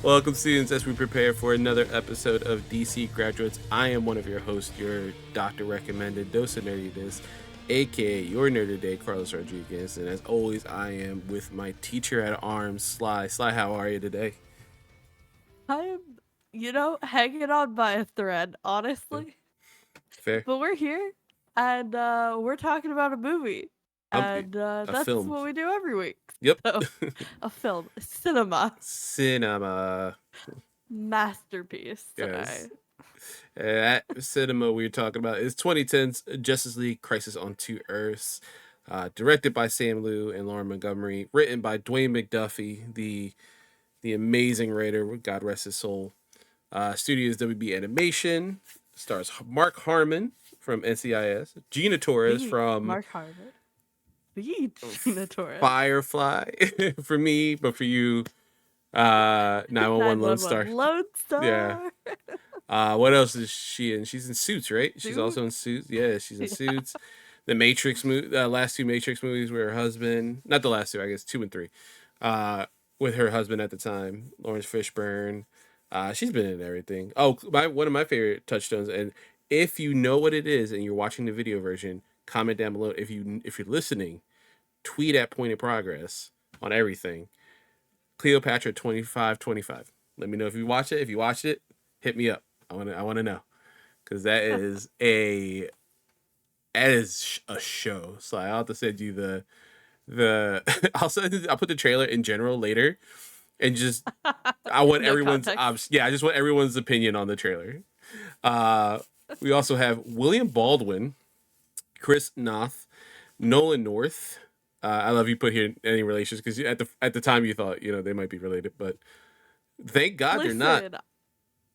Welcome, students, as we prepare for another episode of DC Graduates. I am one of your hosts, your doctor recommended dose of nerdiness, aka your nerd today, Carlos Rodriguez. And as always, I am with my teacher at arms, Sly. Sly, how are you today? I'm, hanging on by a thread, Yeah, honestly. fair. But we're here, and we're talking about a movie, Um, and a that's film. what we do every week. Yep. So, a film, cinema, Cinema. masterpiece Yes. today. That cinema we were talking about is 2010's Justice League Crisis on Two Earths. Directed by Sam Liu and Lauren Montgomery, written by Dwayne McDuffie, the amazing writer, God rest his soul. Studios WB Animation, stars Mark Harmon from NCIS, Gina Torres The from Mark Harvard, the Gina Torres, Firefly for me, but for you, 911 Lone 911 Star. Lone Yeah. Star. What else is she in? She's in Suits, right? She's also in Suits. Suits. Yeah, she's in Yeah. Suits. The Matrix movie, last two Matrix movies with her husband. Not the last two, I guess 2 and 3. Uh, with her husband at the time, Lawrence Fishburne. She's been in everything. Oh, one of my favorite touchstones. And if you know what it is and you're watching the video version, comment down below. If you're listening, tweet at Point of Progress on everything. Cleopatra 2525. Let me know if you watch it. If you watched it, hit me up. I wanna know because that is a show. So I'll have to send you the I'll put the trailer in general later, and just I want No everyone's context. yeah, I just want everyone's opinion on the trailer. Uh, we also have William Baldwin, Chris Noth, Nolan North. I love you put here any relations because at the time you thought they might be related, but thank God they're not.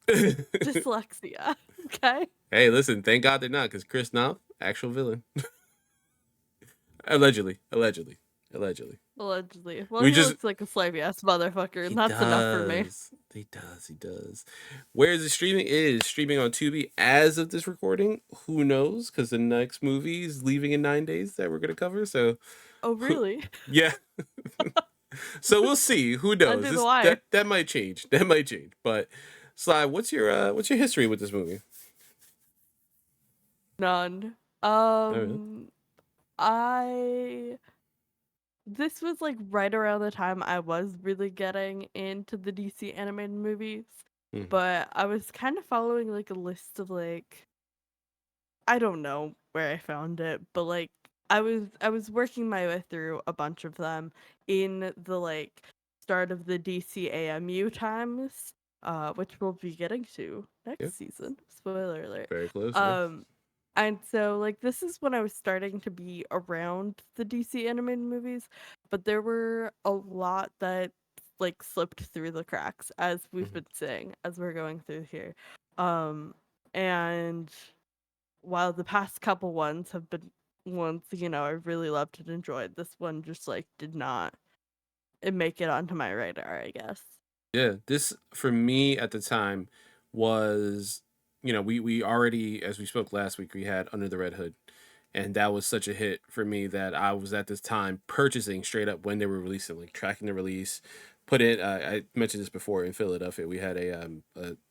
Listen, dyslexia. Okay. Hey, listen, thank God they're not because Chris Noth, actual villain. Allegedly. Allegedly. Well, We he just looks like a slimy ass motherfucker, he and that's enough for me. does. He does. Where is it streaming? It is streaming on Tubi as of this recording. Who knows? Because the next movie is leaving in 9 days that we're gonna cover. So, Oh, really? yeah. So we'll see. Who knows? Under the This wire. that might change. That might change. But Sly, what's your history with this movie? None. Oh, really? I. This was like right around the time I was really getting into the DC animated movies, Mhm. but I was kind of following like a list of like I don't know where I found it, but like I was working my way through a bunch of them in the like start of the DC AMU times, which we'll be getting to Yeah, next season. Spoiler alert. very close. Yeah. Um, and so like this is when I was starting to be around the DC animated movies, but there were a lot that like slipped through the cracks as we've Mhm. been saying as we're going through here. Um, and while the past couple ones have been ones, I really loved and enjoyed, this one just like did not make it onto my radar, I guess. Yeah, this for me at the time was, we already, as we spoke last week, we had Under the Red Hood, and that was such a hit for me that I was at this time purchasing straight up when they were releasing, like tracking the release. Put it. I mentioned this before in Philadelphia. We had a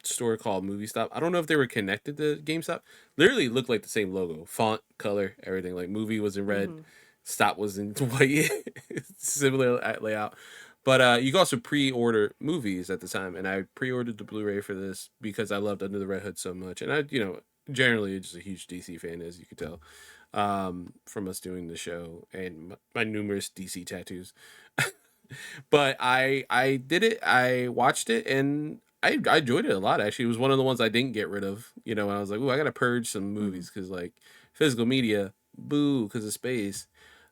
store called Movie Stop. I don't know if they were connected to GameStop. Literally looked like the same logo, font, color, everything. Like movie was in red, Mm-hmm. Stop was in white, similar layout. But you can also pre-order movies at the time, and I pre-ordered the Blu-ray for this because I loved Under the Red Hood so much, and I, generally just a huge DC fan, as you could tell, from us doing the show and my numerous DC tattoos. But I did it. I watched it, and I enjoyed it a lot. Actually, it was one of the ones I didn't get rid of. And I was like, "Ooh, I gotta purge some Mm-hmm. movies because like physical media, boo, because of space."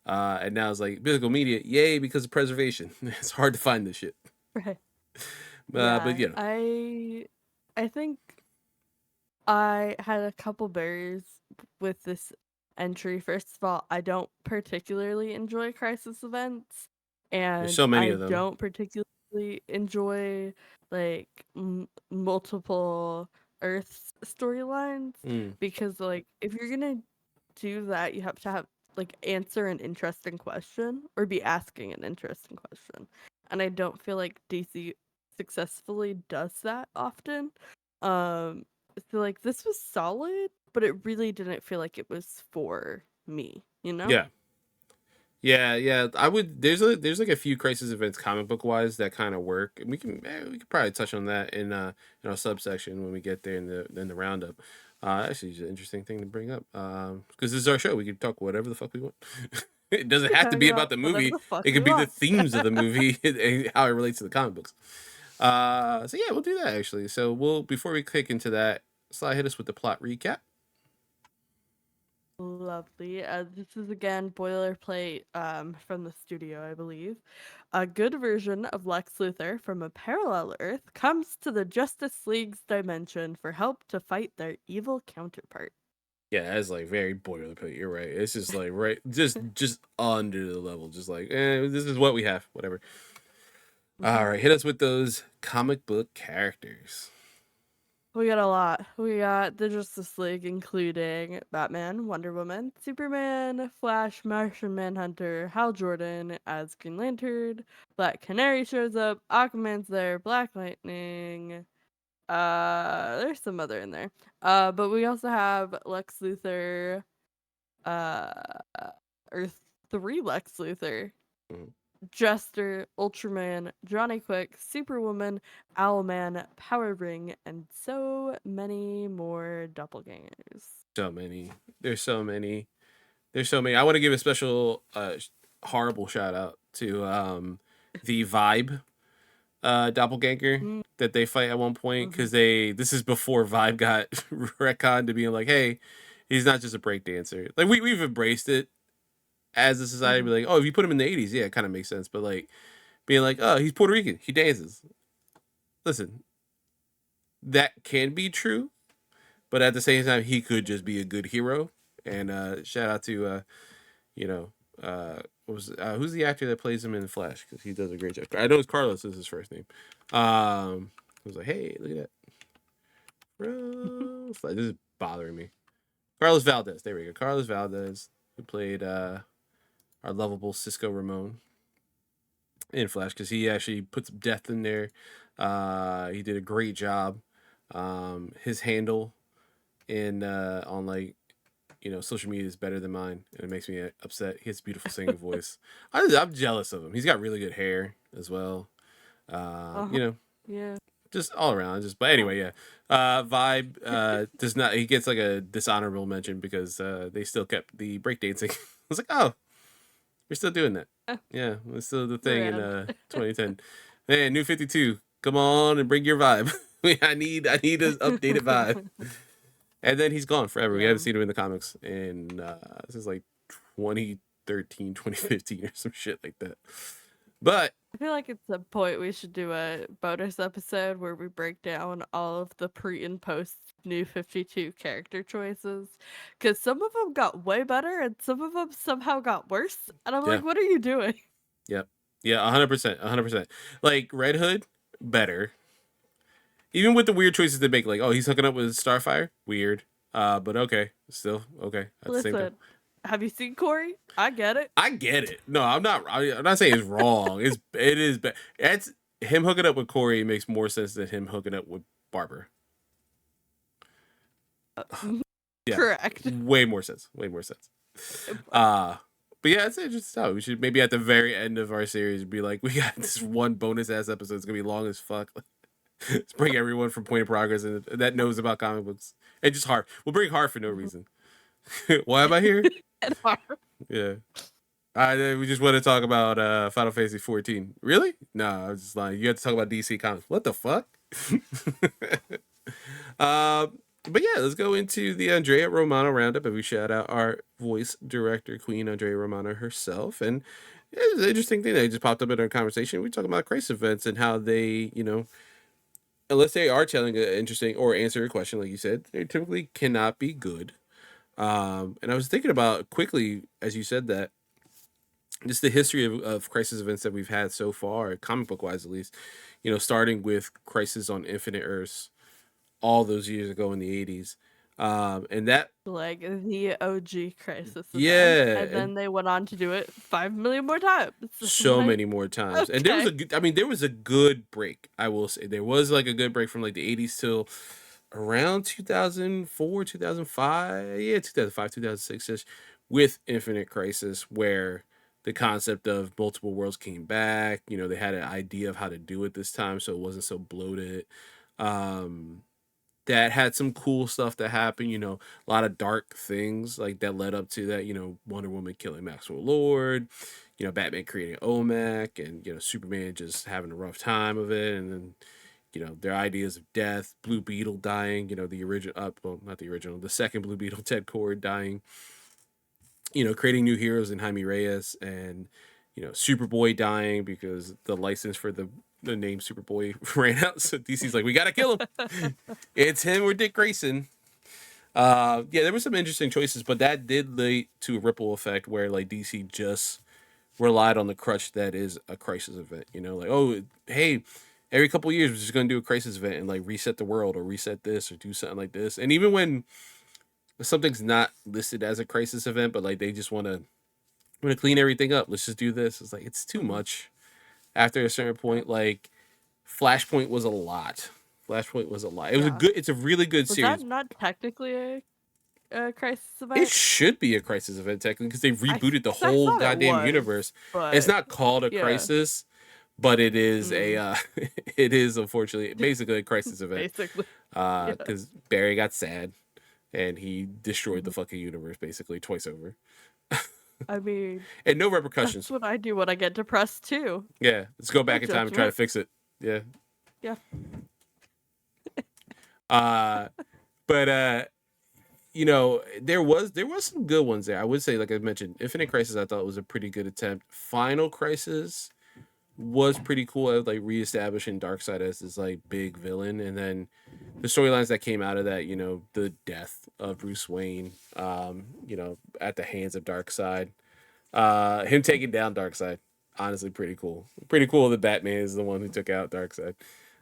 And now it's like physical media, yay, because of preservation. It's hard to find this shit. Right. But Yeah, I think I had a couple barriers with this entry. First of all, I don't particularly enjoy crisis events, there's and so many I of them. don't particularly enjoy like multiple Earth storylines Mm. because like if you're gonna do that, you have to have like answer an interesting question or be asking an interesting question, and I don't feel like DC successfully does that often. Um, so like this was solid, but it really didn't feel like it was for me, you know? Yeah. Yeah. I would. There's like a few crisis events comic book wise that kind of work, and we could probably touch on that in our subsection when we get there in the roundup. Actually, it's an interesting thing to bring up because this is our show. We can talk whatever the fuck we want. It doesn't We have to talk be about about the whatever movie. the fuck It we could be the want. themes of the movie and how it relates to the comic books. So yeah, we'll do that actually. So we'll before we kick into that, Sly hit us with the plot recap. Lovely. This is again boilerplate from the studio, I believe. A good version of Lex Luthor from a parallel Earth comes to the Justice League's dimension for help to fight their evil counterpart. Yeah, that's like very boilerplate. You're right. It's just like right, just under the level. Just like, this is what we have. Whatever. Mhm. All right, hit us with those comic book characters. We got a lot. We got the Justice League, including Batman, Wonder Woman, Superman, Flash, Martian Manhunter, Hal Jordan as Green Lantern, Black Canary shows up, Aquaman's there, Black Lightning. There's some other in there. But we also have Lex Luthor, uh, Earth 3 Lex Luthor, Mhm. Jester, Ultraman, Johnny Quick, Superwoman, Owlman, Power Ring, and so many more doppelgangers. So many. There's so many. There's so many. I want to give a special horrible shout out to the Vibe doppelganger Mm-hmm. that they fight at one point because this is before Vibe got retconned to being like, hey, he's not just a breakdancer. Like we've embraced it as a society. Mm-hmm. Be like, oh, if you put him in the 80s, yeah, it kind of makes sense. But like being like, oh, he's Puerto Rican, he dances. Listen, that can be true, but at the same time, he could just be a good hero. And shout out to you know, who's the actor that plays him in Flash because he does a great job. I know it's Carlos is his first name. I was like, hey, look at that. This is bothering me. Carlos Valdez. There we go. Carlos Valdez, who played our lovable Cisco Ramon in Flash, because he actually put some depth in there. He did a great job. His handle in on like social media is better than mine, and it makes me upset. He has a beautiful singing voice. I'm jealous of him. He's got really good hair as well. Uh, Uh-huh. you know, Yeah. just all around. But anyway, yeah. Vibe does not. He gets like a dishonorable mention because they still kept the breakdancing. I was like, oh, you're still doing that. Yeah, it's still the thing in Rad. 2010. Man, New 52, come on and bring your vibe. I need an updated vibe. And then he's gone forever. We Yeah. haven't seen him in the comics in this is like 2013, 2015 or some shit like that. But I feel like it's a point we should do a bonus episode where we break down all of the pre and post New 52 character choices. Because some of them got way better and some of them somehow got worse. And I'm yeah, like, what are you doing? yep, yeah, 100%, 100%. Like Red Hood, better. Even with the weird choices they make, like oh he's hooking up with Starfire, weird. But okay, still okay at the same time. Listen, have you seen Corey? I get it. I get it. No, I'm not. I'm not saying it's wrong. It is. It's him hooking up with Corey makes more sense than him hooking up with Barber. Yeah, Correct. way more sense. Way more sense. Uh but yeah, it's interesting. So we should maybe at the very end of our series be like, we got this one bonus ass episode. It's gonna be long as fuck. Let's bring everyone from Point of Progress and that knows about comic books and just Harv. We'll bring Harv for no reason. Why am I here? And hard. Yeah. We just want to talk about Final Fantasy 14. Really? No, I was just lying. You have to talk about DC Comics. What the fuck? uh, but yeah, let's go into the Andrea Romano roundup, and we shout out our voice director, Queen Andrea Romano herself. And it's an interesting thing that just popped up in our conversation. We talk about crisis events and how they, unless they are telling an interesting or answer a question, like you said, they typically cannot be good. And I was thinking about quickly, as you said that, just the history of crisis events that we've had so far, comic book wise at least, starting with Crisis on Infinite Earths all those years ago in the 80s. And that, Like the OG Crisis event, yeah, and and then they went on to do it 5 million more times. I'm so like, many more times. And there was okay. a good, I mean, there was a good break. I will say there was like a good break from like the 80s till around 2004, 2005. Yeah, 2005, 2006 ish, with Infinite Crisis, where the concept of multiple worlds came back. You know, they had an idea of how to do it this time, so it wasn't so bloated. Um, that had some cool stuff that happened, you know, a lot of dark things like that led up to that, you know, Wonder Woman killing Maxwell Lord, you know, Batman creating OMAC, and, you know, Superman just having a rough time of it. And then, you know, their ideas of death, Blue Beetle dying, you know, the original, well, not the original, the second Blue Beetle, Ted Cord dying, you know, creating new heroes in Jaime Reyes, and, you know, Superboy dying because the license for the name Superboy ran out. So DC's like, we got to kill him. It's him or Dick Grayson. Yeah, there were some interesting choices, but that did lead to a ripple effect where like DC just relied on the crutch that is a crisis event. You know, like, oh, hey, every couple of years we're just gonna do a crisis event and like reset the world or reset this or do something like this. And even when something's not listed as a crisis event, but like they just want to clean everything up, let's just do this. It's like it's too Mhm. much. After a certain Yeah. point, like Flashpoint was a lot. Flashpoint was a lot. It was a Yeah. good. It's a really good Was that series. not technically a Crisis It event? should be a crisis event technically because they rebooted the 'Cause I whole thought it goddamn was, universe. It's but not called a yeah. crisis, but it is a Mm. it is unfortunately basically a crisis event. Basically. Yeah. Because Barry got sad and he destroyed the Mhm. fucking universe basically twice over, I mean, and no that's repercussions. what I do when I get depressed too. Yeah, let's go No back in time and try to judgment. fix it. Yeah. Yeah. Uh, but you know, there was some good ones there. I would say, like I mentioned, Infinite Crisis I thought was a pretty good attempt. Final Crisis was pretty cool at like reestablishing Darkseid as this like big villain, and then the storylines that came out of that, you know, the death of Bruce Wayne, you know, at the hands of Darkseid, him taking down Darkseid, honestly, pretty cool. Pretty cool that Batman is the one who took out Darkseid.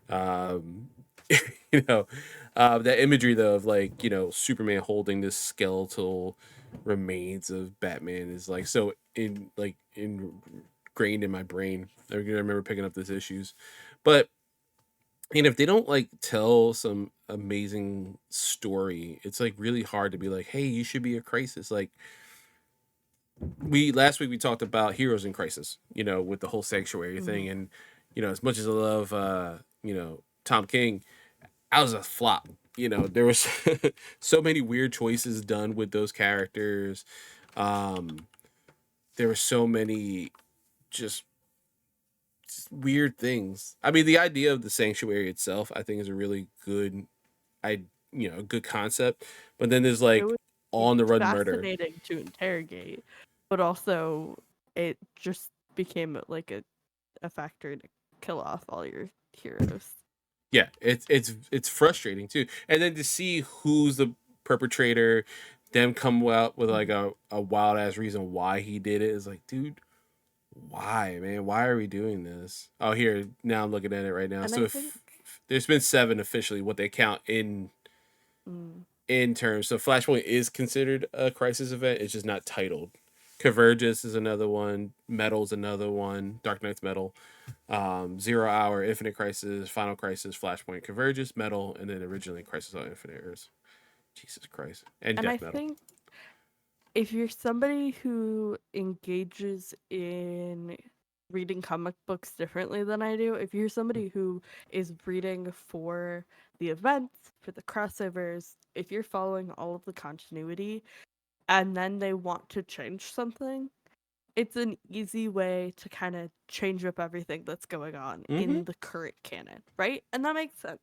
Um, you know, that imagery though of like, you know, Superman holding this skeletal remains of Batman is like so ingrained in my brain. I remember picking up these issues, but you know, if they don't like tell some amazing story, it's like really hard to be like, hey, you should be a crisis. Like we last week we talked about heroes in crisis, you know, with the whole sanctuary thing, Mhm. and you know, as much as I love you know, Tom King, I was a flop. You know, there was so many weird choices done with those characters. Um, there were so many just weird things. I mean, the idea of the sanctuary itself, I think, is a really good, I you know, a good concept. But then there's It like would be on the run murder. fascinating to interrogate, but also it just became like a factor to kill off all your heroes. Yeah, it's frustrating too. And then to see who's the perpetrator, them come out with like Mhm. a wild ass reason why he did it is like, dude, why, man? Why are we doing this? Oh, here now I'm looking at it right now. And So I think if there's been 7 officially, what they count mm, in terms. So Flashpoint is considered a crisis event. It's just not titled. Convergence is another one. Metal's another one. Dark Knight's Metal. 0 Hour, Infinite Crisis, Final Crisis, Flashpoint, Convergence, Metal, and then originally Crisis on Infinite Earths. Jesus Christ. And and I Death Metal. think if you're somebody who engages in reading comic books differently than I do, if you're somebody who is reading for the events, for the crossovers, if you're following all of the continuity and then they want to change something, it's an easy way to kind of change up everything that's going on Mm-hmm. in the current canon, right? And that makes sense.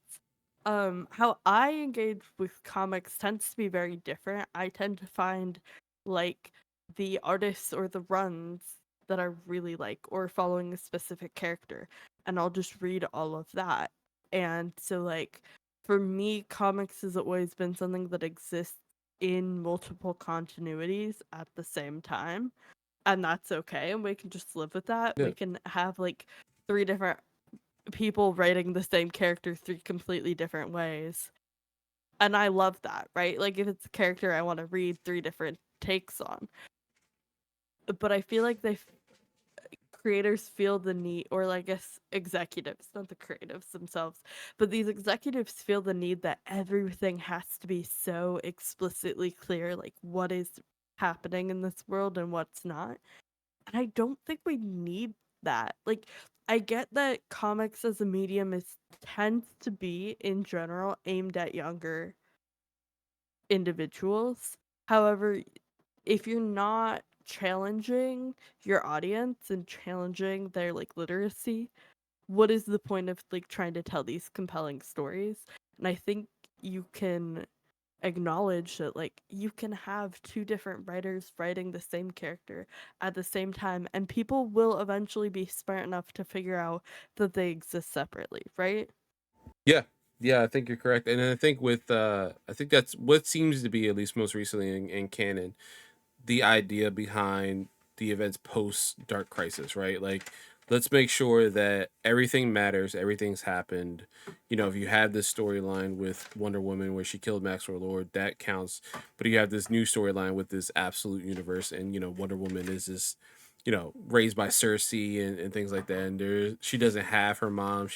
How I engage with comics tends to be very different. I tend to find like the artists or the runs that I really like or following a specific character, and I'll just read all of that. And so like for me, comics has always been something that exists in multiple continuities at the same time, and that's okay, and we can just live with that. Yeah. We can have like 3 different people writing the same character 3 completely different ways, And I love that, right? Like if it's a character I want to read three different takes on. But I feel like creators feel the need, or I guess executives, not the creatives themselves, but these executives feel the need that everything has to be so explicitly clear, like what is happening in this world and what's not. And I don't think we need that. Like, I get that comics as a medium is tends to be in general aimed at younger individuals. However, if you're not challenging your audience and challenging their like literacy, what is the point of like trying to tell these compelling stories? And I think you can acknowledge that like you can have two different writers writing the same character at the same time, and people will eventually be smart enough to figure out that they exist separately, right? Yeah, yeah, I think you're correct, and I think with I think that's what seems to be, at least most recently in canon, the idea behind the events post Dark Crisis, right? Like, let's make sure that everything matters, everything's happened. You know, if you have this storyline with Wonder Woman where she killed Maxwell Lord, that counts. But you have this new storyline with this absolute universe, and Wonder Woman is this, raised by Cersei and things like that. And she doesn't have her mom.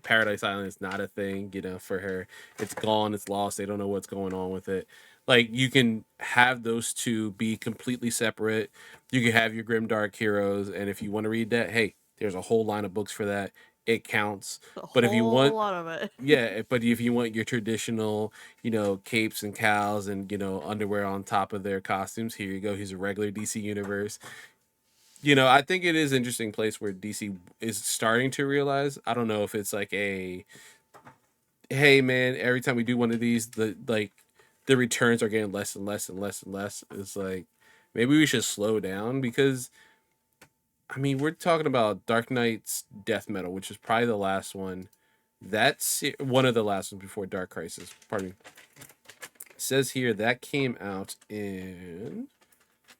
Paradise Island is not a thing, for her. It's gone, it's lost. They don't know what's going on with it. Like, you can have those two be completely separate. You can have your grimdark heroes, and if you want to read that, hey, there's a whole line of books for that. It counts. A But if you whole want, lot of it. yeah, but if you want your traditional, capes and cows and underwear on top of their costumes, here you go. Here's a regular DC universe. I think it is an interesting place where DC is starting to realize. I don't know if it's like a, hey man, every time we do one of these, the returns are getting less and less and less and less. It's like, maybe we should slow down, because I mean, we're talking about Dark Knight's Death Metal, which is probably the last one. That's one of the last ones before Dark Crisis. Pardon me. It says here that came out in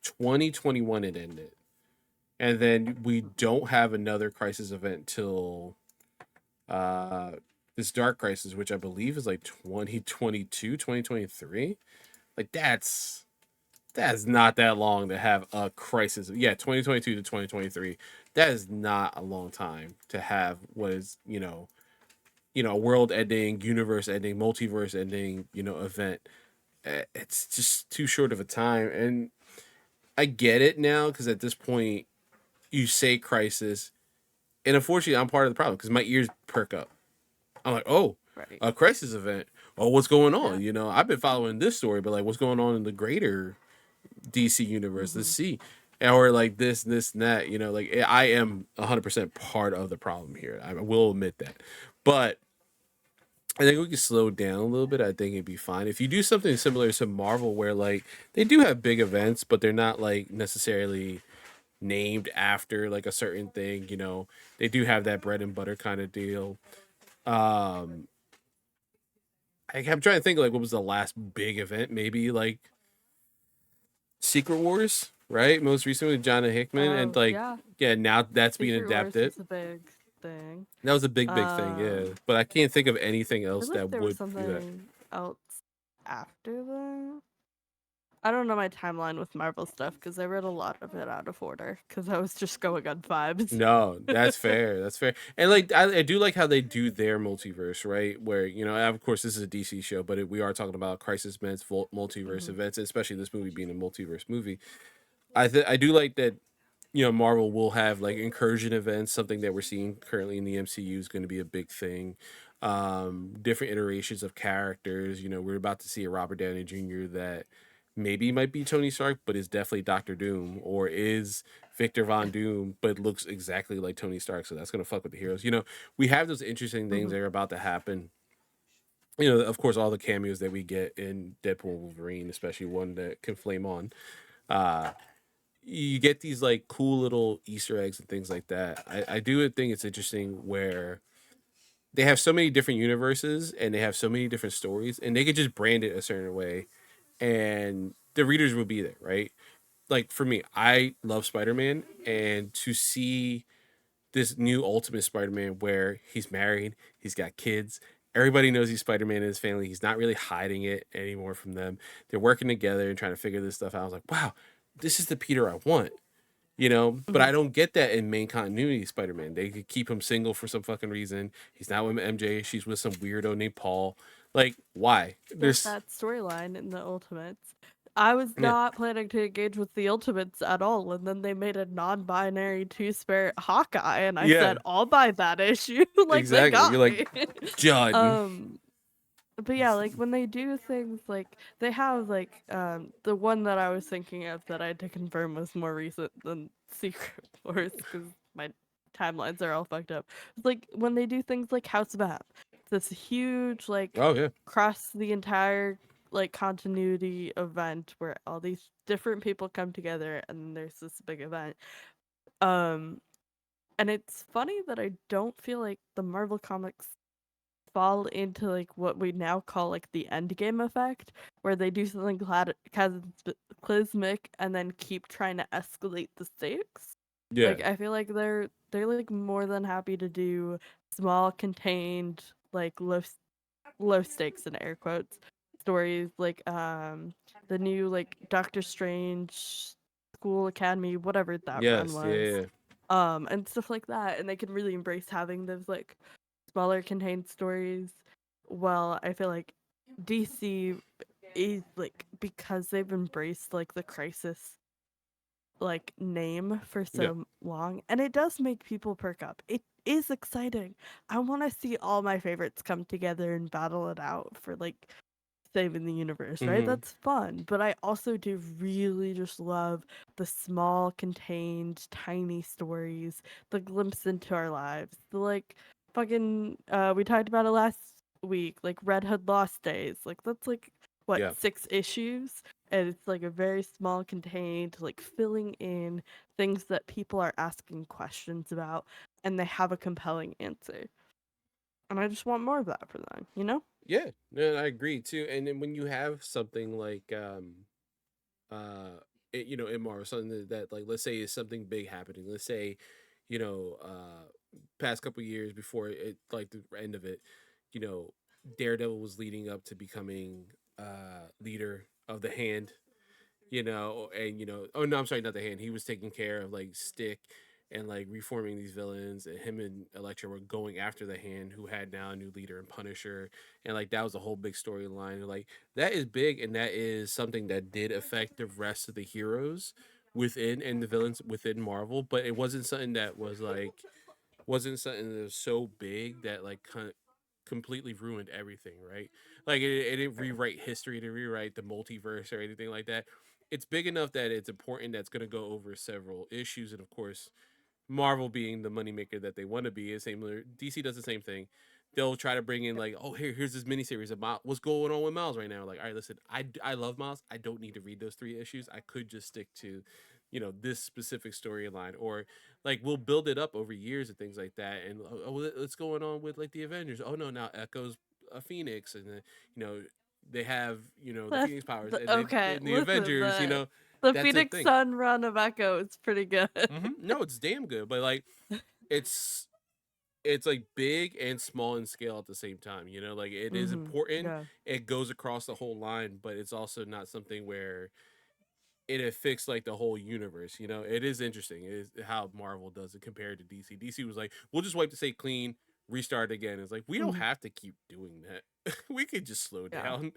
2021. It ended, and then we don't have another Crisis event till uh this Dark Crisis, which I believe is like 2022, 2023. Like, that's not that long to have a crisis. Yeah, 2022 to 2023. That is not a long time to have what is, a world ending, universe ending, multiverse ending, event. It's just too short of a time. And I get it now, because at this point, you say crisis, and unfortunately, I'm part of the problem because my ears perk up. I'm like, oh, Right. a crisis event. Oh, what's going Yeah. on? I've been following this story, but like, what's going on in the greater DC universe? Let's Mm-hmm. see. Or like this, and that. Like, I am 100% part of the problem here. I will admit that, but I think we can slow down a little bit. I think it'd be fine if you do something similar to Marvel, where like they do have big events, but they're not like necessarily named after like a certain thing. They do have that bread and butter kind of deal. Um, I'm trying to think, like, what was the last big event? Maybe like Secret Wars, right? Most recently with John Hickman, and Oh, like, yeah. yeah, now that's being Secret Wars adapted. was a big thing. That was a big thing, yeah. Um, But I can't think of anything I feel else like that there was would do that. something else after that. I don't know my timeline with Marvel stuff because I read a lot of it out of order because I was just going on vibes. No, that's fair. That's fair. And like, I do like how they do their multiverse, right? Where of course, this is a DC show, but we are talking about Crisis Events, multiverse Hmm. events, especially this movie being a multiverse movie. I do like that. Marvel will have like incursion events. Something that we're seeing currently in the MCU is going to be a big thing. Different iterations of characters. We're about to see a Robert Downey Jr. that maybe might be Tony Stark, but is definitely Doctor Doom, or is Victor Von Doom, but looks exactly like Tony Stark. So that's going to fuck with the heroes. We have those interesting things Hmm. that are about to happen. Of course, all the cameos that we get in Deadpool and Wolverine, especially one that can flame on. Uh, you get these like cool little Easter eggs and things like that. I do think it's interesting where they have so many different universes and they have so many different stories, and they could just brand it a certain way and the readers will be there, right? Like, for me, I love Spider-Man, and to see this new Ultimate Spider-Man where he's married, he's got kids, Everybody knows he's Spider-Man in his family. He's not really hiding it anymore from them. They're working together and trying to figure this stuff out. I was like, wow, this is the Peter I want. But Mhm. I don't get that in main continuity Spider-Man. They could keep him single for some fucking reason. He's not with MJ. She's with some weirdo named Paul. Like, why? Fit There's that storyline in the Ultimates. I was yeah, not planning to engage with the Ultimates at all, and then they made a non-binary two-spirit Hawkeye, and I yeah, said, "I'll buy that issue." Like they exactly. You're got like me. Judd. um, but yeah, like when they do things like they have like the one that I was thinking of that I had to confirm was more recent than Secret Wars because my timelines are all fucked up. It's like when they do things like House of M, this huge like Oh yeah, cross the entire like continuity event where all these different people come together and there's this big event. Um and it's funny that I don't feel like the Marvel comics fall into like what we now call like the end game effect, where they do something cataclysmic and then keep trying to escalate the stakes. yeah, Like I feel like they're like more than happy to do small, contained, like low stakes in air quotes stories, like the new like Doctor Strange School Academy, whatever that run yes, yeah, was, yeah. and stuff like that, and they can really embrace having those like smaller contained stories. Well, I feel like DC is like because they've embraced like the crisis like name for Yeah. so long, and it does make people perk up. It is exciting. I want to see all my favorites come together and battle it out for like saving the universe, right? Mm-hmm. That's fun. But I also do really just love the small, contained, tiny stories, the glimpse into our lives. The like fucking we talked about it last week, like Red Hood Lost Days. Like that's like what, Yeah. 6 issues? And it's like a very small, contained, like filling in things that people are asking questions about and they have a compelling answer. And I just want more of that for them, you know? Yeah. No, I agree too. And then when you have something like in Marvel, something that like let's say is something big happening. Let's say, you know, past couple years before it like the end of it, you know, Daredevil was leading up to becoming leader of the Hand, and oh no, I'm sorry, not the Hand. He was taking care of like Stick and like reforming these villains, and him and Elektra were going after the Hand, who had now a new leader in Punisher, and like that was a whole big storyline. Like that is big, and that is something that did affect the rest of the heroes within and the villains within Marvel, but it wasn't something that was like wasn't something that was so big that like completely ruined everything, right? Like it didn't rewrite history, to rewrite the multiverse or anything like that. It's big enough that it's important. That's going to go over several issues, and of course, Marvel being the moneymaker that they want to be is similar. DC does the same thing. They'll try to bring in like, oh, here's this miniseries about what's going on with Miles right now. Like, all right, listen, I love Miles. I don't need to read those 3 issues. I could just stick to, this specific storyline, or like we'll build it up over years and things like that. And what's going on with like the Avengers? Oh no, now Echo's a Phoenix, and then you know they have the Phoenix powers, and they Okay, in the listen, Avengers, the that's a Phoenix thing. Sun run of Echo is pretty good. No, it's damn good, but like it's it's like big and small in scale at the same time. Like it is important. Yeah. It goes across the whole line, but it's also not something where it affects like the whole universe. It is interesting. It is how Marvel does it compared to DC. DC was like, we'll just wipe the slate clean, restart again. It's like we don't Mhm. have to keep doing that. We could just slow Yeah. down.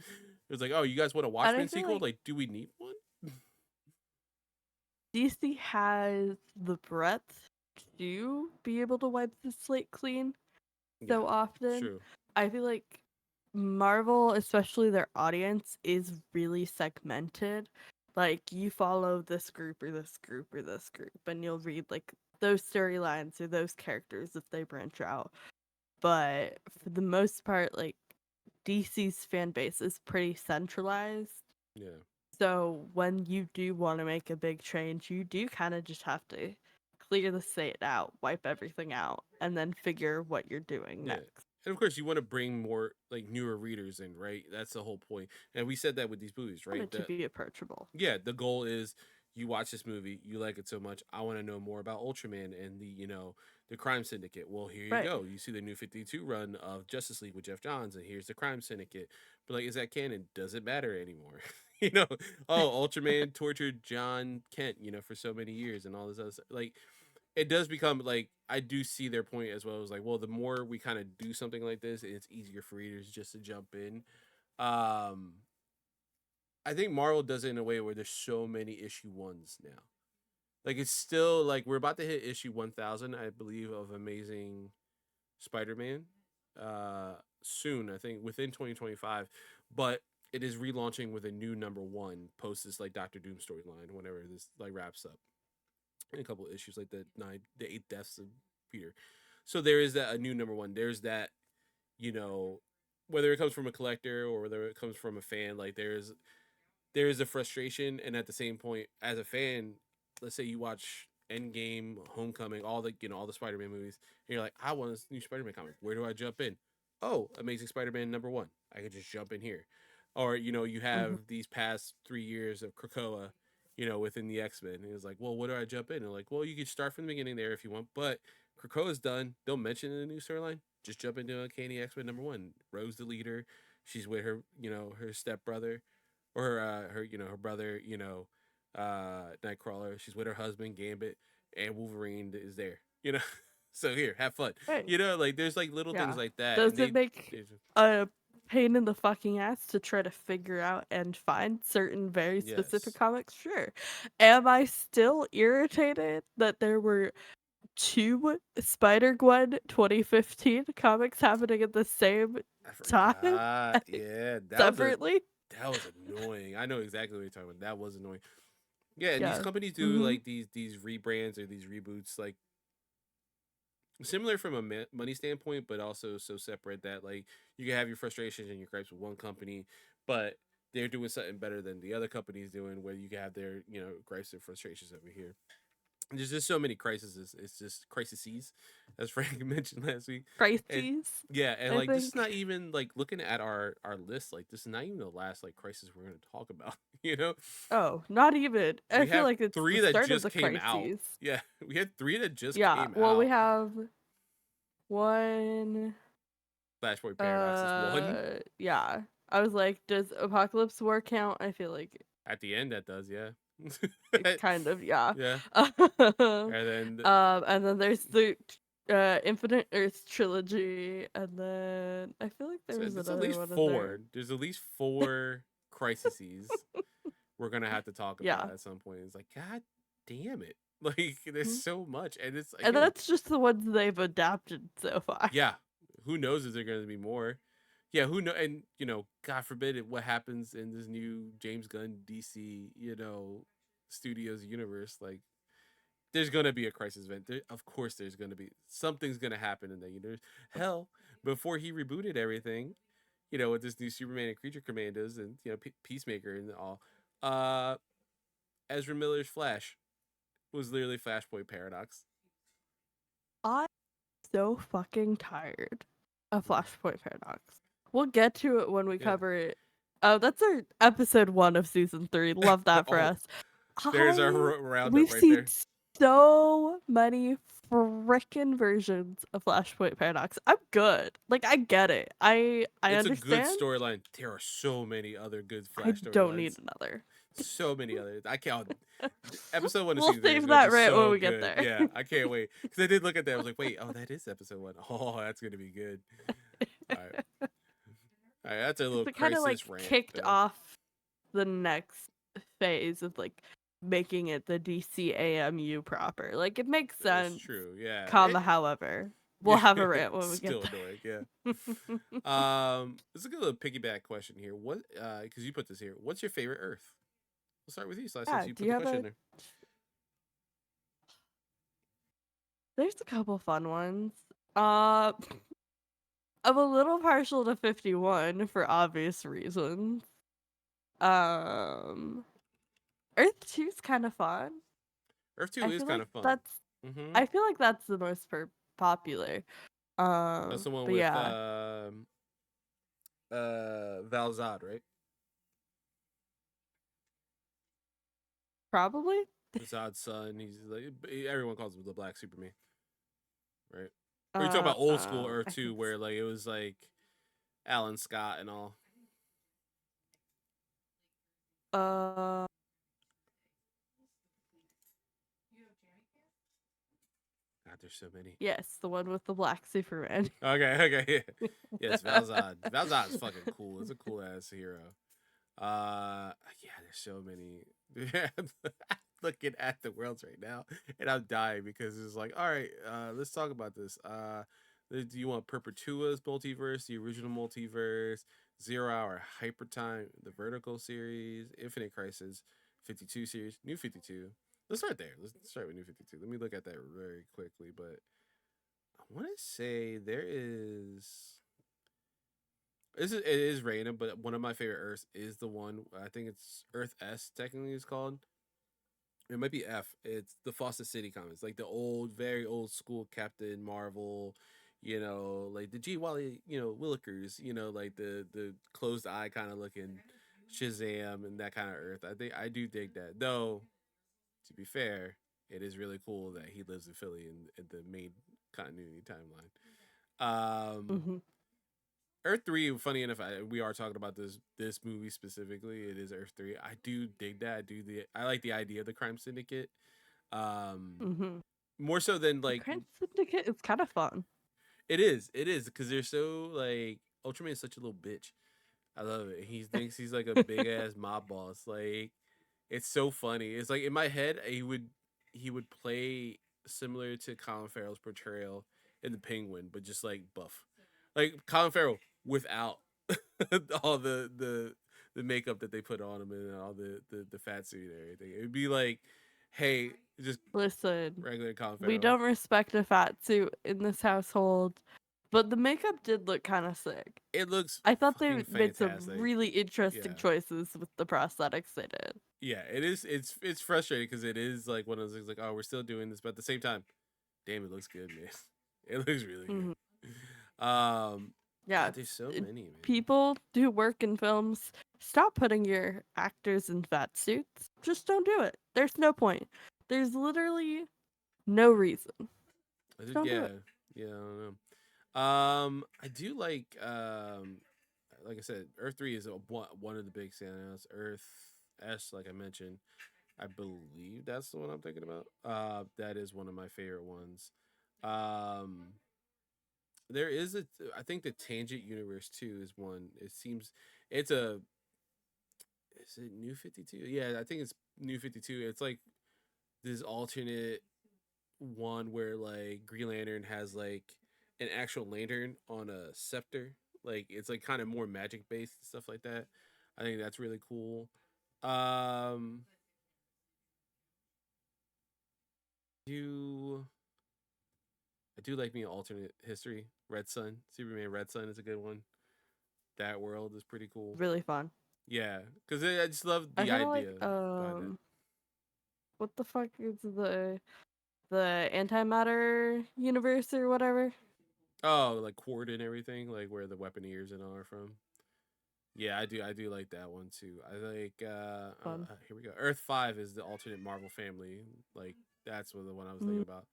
It's like, oh, you guys want a And I Watchmen feel sequel? like Like, do we need one? DC has the breadth to be able to wipe the slate clean Yeah, so often. true. I feel like Marvel, especially their audience, is really segmented. Like you follow this group or this group or this group, and you'll read like those storylines or those characters if they branch out. But for the most part, like DC's fan base is pretty centralized. Yeah, So when you do want to make a big change, you do kind of just have to clear the slate out, wipe everything out, and then figure what you're doing yeah. next. And of course, you want to bring more like newer readers in, right? That's the whole point. And we said that with these movies, I want right? it to be approachable. Yeah, the goal is you watch this movie, you like it so much, I want to know more about Ultraman and the Crime Syndicate. Well, here you Right. go. You see the New 52 run of Justice League with Jeff Johns, and here's the Crime Syndicate. But like, is that canon? Does it matter anymore? you know, oh, Ultraman tortured John Kent, for so many years and all this other stuff. Like, it does become like I do see their point as well as like, well, the more we kind of do something like this, it's easier for readers just to jump in. Um, I think Marvel does it in a way where there's so many issue ones now. Like it's still like we're about to hit issue 1000, I believe, of Amazing Spider-Man. Soon, I think within 2025, but it is relaunching with a new number one post this like Doctor Doom storyline whenever this like wraps up. And a couple of issues like the 8 deaths of Peter. So there is that a new number one. There's that, you know, whether it comes from a collector or whether it comes from a fan, like there is a frustration, and at the same point, as a fan, let's say you watch Endgame, Homecoming, all the Spider-Man movies, and you're like, I want this new Spider-Man comic. Where do I jump in? Oh, Amazing Spider-Man number one. I could just jump in here. Or you Mhm. have these past 3 years of Krakoa, within the X-Men. And it's like, well, what do I jump in? And like, well, you could start from the beginning there if you want, but Krakoa's done. Don't mention in the new storyline. Just jump into Uncanny X-Men number one. Rose the leader. She's with her stepbrother or her brother, Nightcrawler. She's with her husband Gambit, and Wolverine is there. So here, have fun. Right. Like there's like little things Yeah. like that, and Does it make a pain in the fucking ass to try to figure out and find certain very specific yes, comics? Sure. Am I still irritated that there were two Spider-Gwen 2015 comics happening at the same I time? forgot. Yeah, Separately? that was annoying. I know exactly what you're talking about. That was annoying. Yeah, and these Yeah. companies do Mm-hmm. like these rebrands or these reboots, like similar from a money standpoint, but also so separate that like you can have your frustrations and your gripes with one company, but they're doing something better than the other company's doing. Where you can have their gripes and frustrations over here. There's just so many crises. It's just crises, as Frank mentioned last week, and Crises, yeah, and I like this is think. not even like looking at our list. Like this is not even the last like crisis we're going to talk about. You know, Oh, not even. I we feel have like it's the three that start of just the came out. crises. Yeah, we had three that just Yeah. came Well, we out. have one. Flashpoint Paradox is one. Yeah. I was like, does Apocalypse War count? I feel like At the end, that does, yeah. it kind of, yeah. Yeah. um, And then and then there's the Infinite Earth trilogy, and then I feel like there so was there's at another least one in there. four. There's at least four crises we're gonna have to talk about Yeah. at some point. It's like, God damn it. Like there's Mhm. so much. And it's And again, that's just the ones they've adapted so far. yeah. Who knows if there's gonna be more? Yeah, who know and God forbid what happens in this new James Gunn DC, studios universe. Like there's gonna be a crisis event. Of course, there's gonna be something's gonna happen in that universe. Hell, before he rebooted everything, with this new Superman and Creature Commandos and Peacemaker and all, uh, Ezra Miller's Flash was literally Flashpoint Paradox. I'm so fucking tired of Mm. Flashpoint Paradox. We'll get to it when we Yeah. cover it. Oh, that's our episode 1 of season 3. Love that for Oh, us. there's our I roundup We've right seen there. so many frickin' versions of Flashpoint Paradox. I'm good. Like I get it. I It's a good understand. storyline. There are so many other good I Flash don't need storylines. another. So many others. I can't. Episode one of We'll season 3 is save gonna be that right when so we get good. there. Yeah, I can't wait because I did look at that. I was like, wait, oh, that is episode 1. Oh, that's gonna be good. All right, all right. That's a little It kind of like crisis rant, kicked though. off the next phase of like making it the DCAMU proper. Like it makes That's sense. true. Yeah. Comma, however, we'll Yeah. have a rant when we get Still annoying. Yeah. there. It's a good little piggyback question here. What? Because you put this here. What's your favorite Earth? We'll start with you, Sly, since Yeah, you do put you the have question a? in there. There's a couple fun ones. Uh, I'm a little partial to 51 for obvious reasons. Um, Earth 2's kind of fun. Earth Two I is feel kind like of fun. that's Mm-hmm. I feel like that's the most popular. That's the one But with yeah. Valzad, right? Probably. His odd son. He's like everyone calls him the Black Superman, right? Or you talk Uh, about old school uh, Earth I 2, think where like it was like Alan Scott and all. uh God, there's so many. yes, the one with the black Superman. Okay, yeah. Yes, Valzad. Valzad is fucking cool. It's a cool ass hero. Yeah, there's so many. Looking at the worlds right now, and I'm dying because it's like, all right, let's talk about this. Do you want Perpetua's multiverse, the original multiverse, 0 Hour Hyper Time, the Vertical series, Infinite Crisis, 52 series, New 52? Let's start there. Let's start with New 52. Let me look at that very quickly, but I want to say there is. It is random, but one of my favorite Earths is the one. I think it's Earth S. Technically, is called. It might be F. It's the Foster City comics, like the old, very old school Captain Marvel. Like the G. Wally. Willikers. Like the closed eye kind of looking Shazam and that kind of Earth. I think I do dig that. Though, to be fair, it is really cool that he lives in Philly in the main continuity timeline. Um, hmm Earth 3, funny enough, we are talking about this movie specifically. It is Earth 3. I do dig that. I like the idea of the crime syndicate. Um hmm More so than The like Crime Syndicate is kind of fun. it is because they're so like Ultraman is such a little bitch. I love it. He thinks he's like a big ass mob boss. Like it's so funny. It's like in my head he would play similar to Colin Farrell's portrayal in the Penguin, but just like buff. Like Colin Farrell without all the makeup that they put on him and all the fat suit and everything. It'd be like, hey, just Listen, regular Colin we Farrell. don't respect a fat suit in this household, but the makeup did look kind of sick. It looks I thought fucking they made some fantastic. really interesting Yeah. choices with the prosthetics they did. Yeah, it is. It's frustrating because it is like one of those things like, oh, we're still doing this, but at the same time, damn, it looks good, man. It looks really hmm good. Um, Yeah, God, there's so it- many, man. people who work in films, stop putting your actors in fat suits. Just don't do it. There's no point. There's literally no reason. Just don't do it. Yeah, yeah, I don't know. I do like I said, Earth 3 is one of the big standouts. Earth S, like I mentioned, I believe that's the one I'm thinking about. That is one of my favorite ones. Um, there is I think the Tangent Universe too is one. It seems it's a is it New 52? Yeah, I think it's New 52. It's like this alternate one where like Green Lantern has like an actual lantern on a scepter. Like it's like kind of more magic based and stuff like that. I think that's really cool. Um do I do like me an alternate history. Red Sun, Superman Red Sun is a good one. That world is pretty cool. Really fun. Yeah, because I just love I the kind of like idea behind that. what the fuck is the antimatter universe or whatever? Oh, like Quard and everything, like where the Weaponeers and all are from. Yeah, I do like that one too. I like Fun. here we go. Earth 5 is the alternate Marvel family. Like that's what the one I was thinking Mm, about.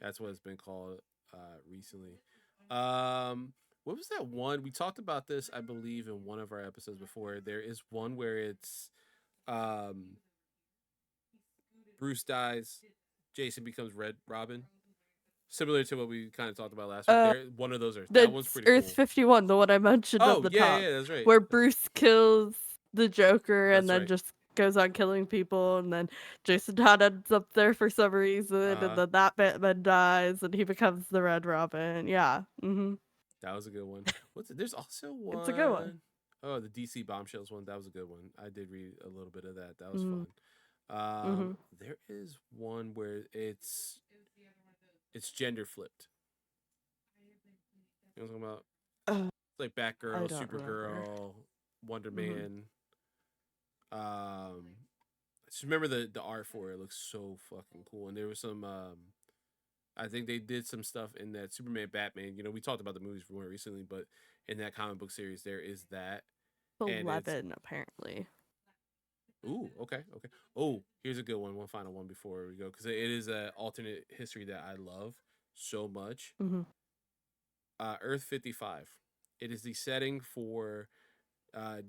That's what it's been called recently. What was that one? We talked about this, I believe, in one of our episodes before. There is one where it's um Bruce dies, Jason becomes Red Robin. Similar to what we kind of talked about last week. Uh, There one of those are that one's that's pretty Earth cool. 51, the one I mentioned at Oh, the yeah, yeah, top, yeah, that's right. where Bruce kills the Joker and That's then right. just goes on killing people, and then Jason Todd ends up there for some reason, and Uh then that Batman dies, and he becomes the Red Robin. Yeah, That was a good one. There's also it's a good one. one. Oh, the DC Bombshells one. That was a good one. I did read a little bit of that. That was Mm-hmm. fun. Mm-hmm. There is one where it's gender flipped. You know what I'm talking about? Uh, It's like I Batgirl, don't remember. Supergirl, Wonder Mm-hmm. Man. Um, I just remember the art for it. It looks so fucking cool. And there was some. I think they did some stuff in that Superman Batman. We talked about the movies more recently, but in that comic book series, there is that, and it's 11 apparently. Ooh, okay, okay. Oh, here's a good one. One final one before we go, because it is an alternate history that I love so much. Hmm. Earth 55. It is the setting for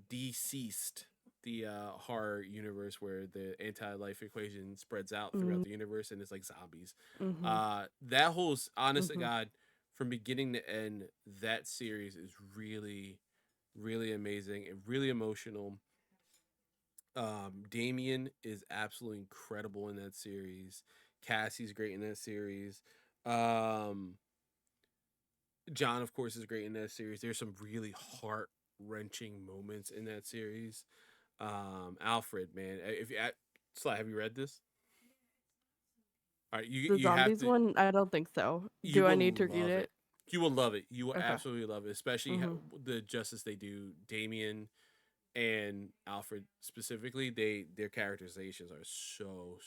Deceased, the horror universe where the anti-life equation spreads out throughout Hmm. the universe and it's like zombies. Hmm. That whole honest to Hmm. God, from beginning to end, that series is really, really amazing and really emotional. Damien is absolutely incredible in that series. Cassie's great in that series. Um, John, of course, is great in that series. There's some really heart wrenching moments in that series. Alfred, man, if you Sly, have you read this? All right, The you have zombies to. one? I don't think so. You Do I will need to read love it. it? You will love it. You will Okay. absolutely love it, especially Hmm. the justice they do. Damien and Alfred specifically, their characterizations are so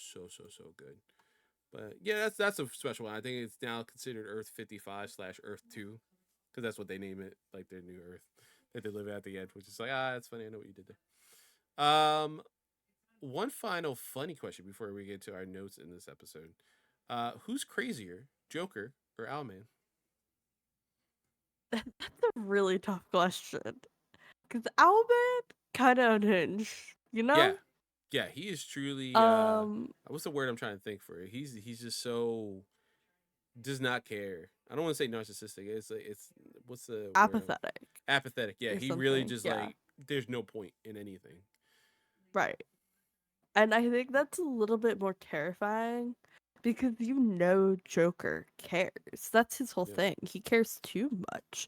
good. But yeah, that's a special one. I think it's now considered Earth 55 slash Earth 2 because that's what they name it, like their new Earth that they live at the end. Which is like, it's funny. I know what you did there. One final funny question before we get to our notes in this episode. Who's crazier, Joker or Owlman? That's a really tough question. Because Albert kind of unhinged, you Yeah, know? yeah, he is truly. Um, What's the word I'm trying to think for? He's just so does not care. I don't want to say narcissistic. It's what's the word? apathetic Apathetic. Yeah, or he really something. just Yeah, like there's no point in anything. right. And I think that's a little bit more terrifying because you know Joker cares. That's his whole Yeah, thing. He cares too much.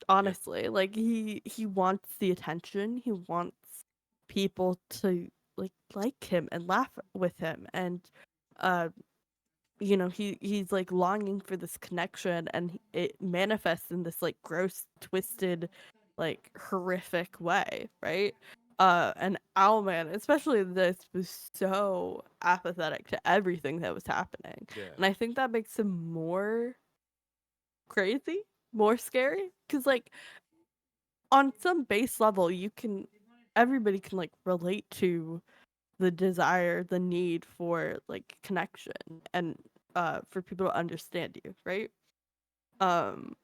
yeah, Honestly, like he wants the attention. He wants people to like him and laugh with him and uh he's like longing for this connection and it manifests in this like gross twisted like horrific way, right? And Owlman, especially this, was so apathetic to everything that was happening, yeah, and I think that makes him more crazy, more scary, because like on some base level everybody can like relate to the desire, the need for like connection and for people to understand you, right? Um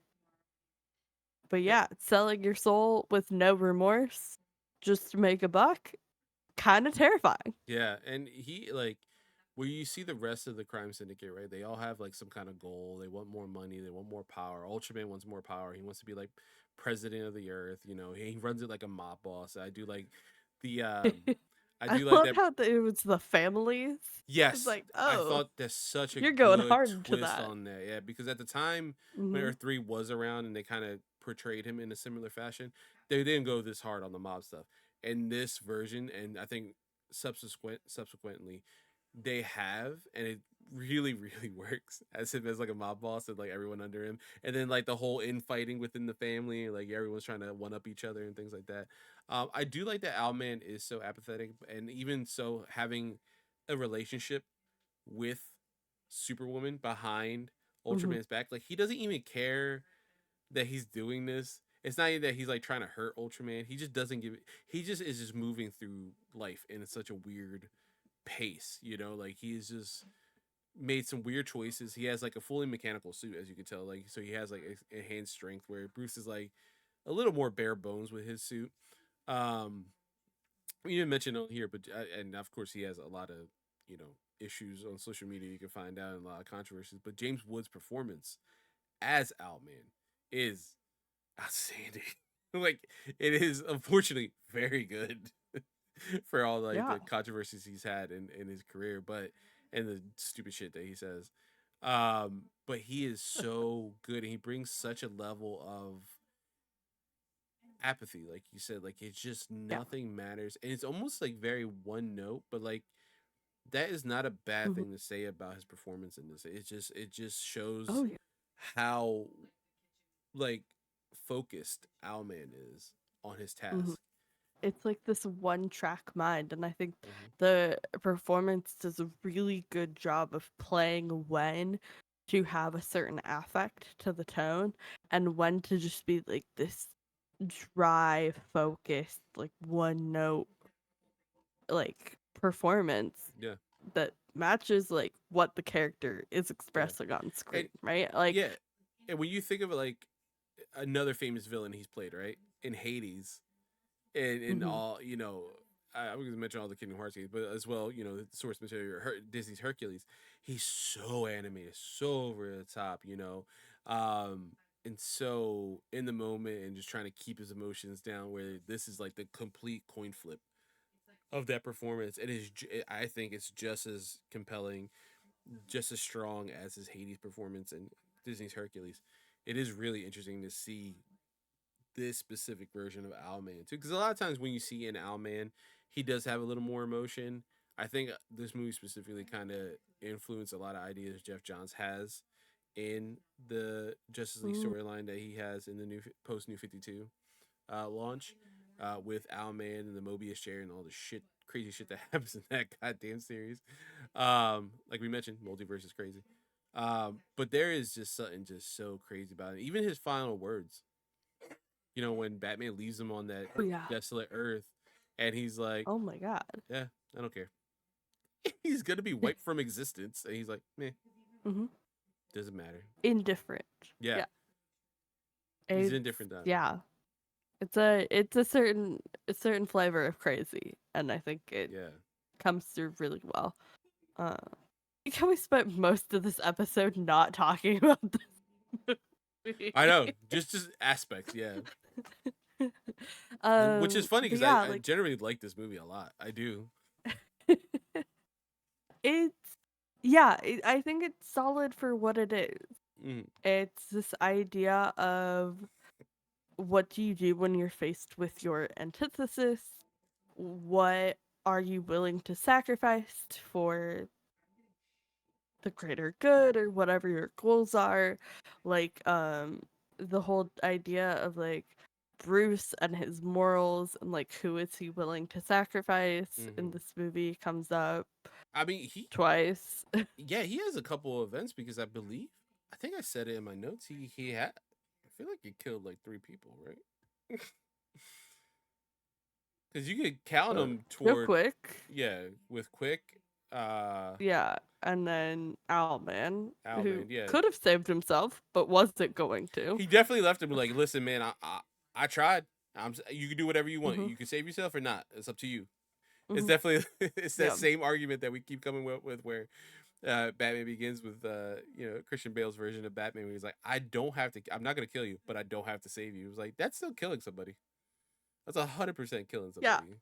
but Eh, yeah, selling your soul with no remorse just to make a buck, kind of terrifying. yeah. And he like where you see the rest of the crime syndicate, right? They all have like some kind of goal. They want more money. They want more power. Ultraman wants more power. He wants to be like president of the earth. You know, he runs it like a mob boss. The I I do like love that. how it was the families. It's Yes, like, I oh, thought that's such a you're going good hard into twist that. on that. Yeah, because at the time when Hmm. Earth 3 was around and they kind of portrayed him in a similar fashion, they didn't go this hard on the mob stuff. In this version, and I think subsequently, they have, and it really, really works as him as like a mob boss and like everyone under him. And then like the whole infighting within the family, like everyone's trying to one up each other and things like that. I do like that Owlman is so apathetic and even so having a relationship with Superwoman behind Hmm. Ultraman's back. Like he doesn't even care that he's doing this. It's not even that he's like trying to hurt Ultraman. He just doesn't give it. He just is just moving through life in such a weird pace. You know, like he's just made some weird choices. He has like a fully mechanical suit, as you can tell. Like so, he has like enhanced strength, where Bruce is like a little more bare bones with his suit. Um, you didn't mention on here, but and of course he has a lot of issues on social media. You can find out and a lot of controversies. But James Woods' performance as Owlman is outstanding. Like it is unfortunately very good for all like Yeah. the controversies he's had in his career, but and the stupid shit that he says. But he is so good and he brings such a level of apathy, like you said, like it's just Yeah. nothing matters. And it's almost like very one note, but like that is not a bad Hmm. thing to say about his performance in this. It just Oh shows yeah. how like focused Owlman is on his Hmm. task. It's like this one track mind, and I think Hmm. the performance does a really good job of playing when to have a certain affect to the tone and when to just be like this dry focused like one note like performance Yeah, that matches like what the character is yeah, expressing on screen, and right? Like, yeah, and when you think of it, like another famous villain he's played, right, in Hades, and in mhm. all, I was gonna mention all the Kingdom Hearts games, but as well, the source material, Disney's Hercules. He's so animated, so over the top, and so in the moment, and just trying to keep his emotions down. Where this is like the complete coin flip of that performance. I think it's just as compelling, just as strong as his Hades performance in Disney's Hercules. It is really interesting to see this specific version of Owlman too, because a lot of times when you see an Owlman, he does have a little more emotion. I think this movie specifically kind of influenced a lot of ideas Jeff Johns has in the Justice League Mm. storyline that he has in the new post New 52 launch, with Owlman and the Mobius chair and all the crazy shit that happens in that goddamn series. Like we mentioned, multiverse is crazy. But there is just something just so crazy about it. Even his final words, when Batman leaves him on that Oh yeah. desolate Earth, and he's like, Oh my god. "Yeah, I don't care." He's gonna be wiped from existence, and he's like, "Meh, Mhm. doesn't matter." Indifferent. Yeah, Yeah. he's It's indifferent done. yeah. It's a certain flavor of crazy, and I think it Yeah, comes through really well. Uh, can we spent most of this episode not talking about this I know, movie? just aspects. Yeah, which is funny But because yeah, I like generally like this movie a lot. I do. it's yeah, I think it's solid for what it is. Mm, It's this idea of what do you do when you're faced with your antithesis? What are you willing to sacrifice for the greater good or whatever your goals are? Like, the whole idea of like Bruce and his morals and like who is he willing to sacrifice in hmm this movie comes up I mean, twice. yeah, he has a couple of events because I think I said it in my notes. He had, I feel like he killed like 3 people, right? Because you could count them Real toward, quick. yeah, with Quick, uh, Yeah, and then Owlman, who Owlman, yeah. could have saved himself but wasn't going to. He definitely left him like, listen, man, I tried. You can do whatever you want. Mhm. You can save yourself or not. It's up to you. It's Mhm. definitely it's that Yeah. same argument that we keep coming with where Batman Begins with Christian Bale's version of Batman, where he's like, I'm not gonna kill you, but I don't have to save you. It was like that's still killing somebody. That's 100% killing Yeah. somebody.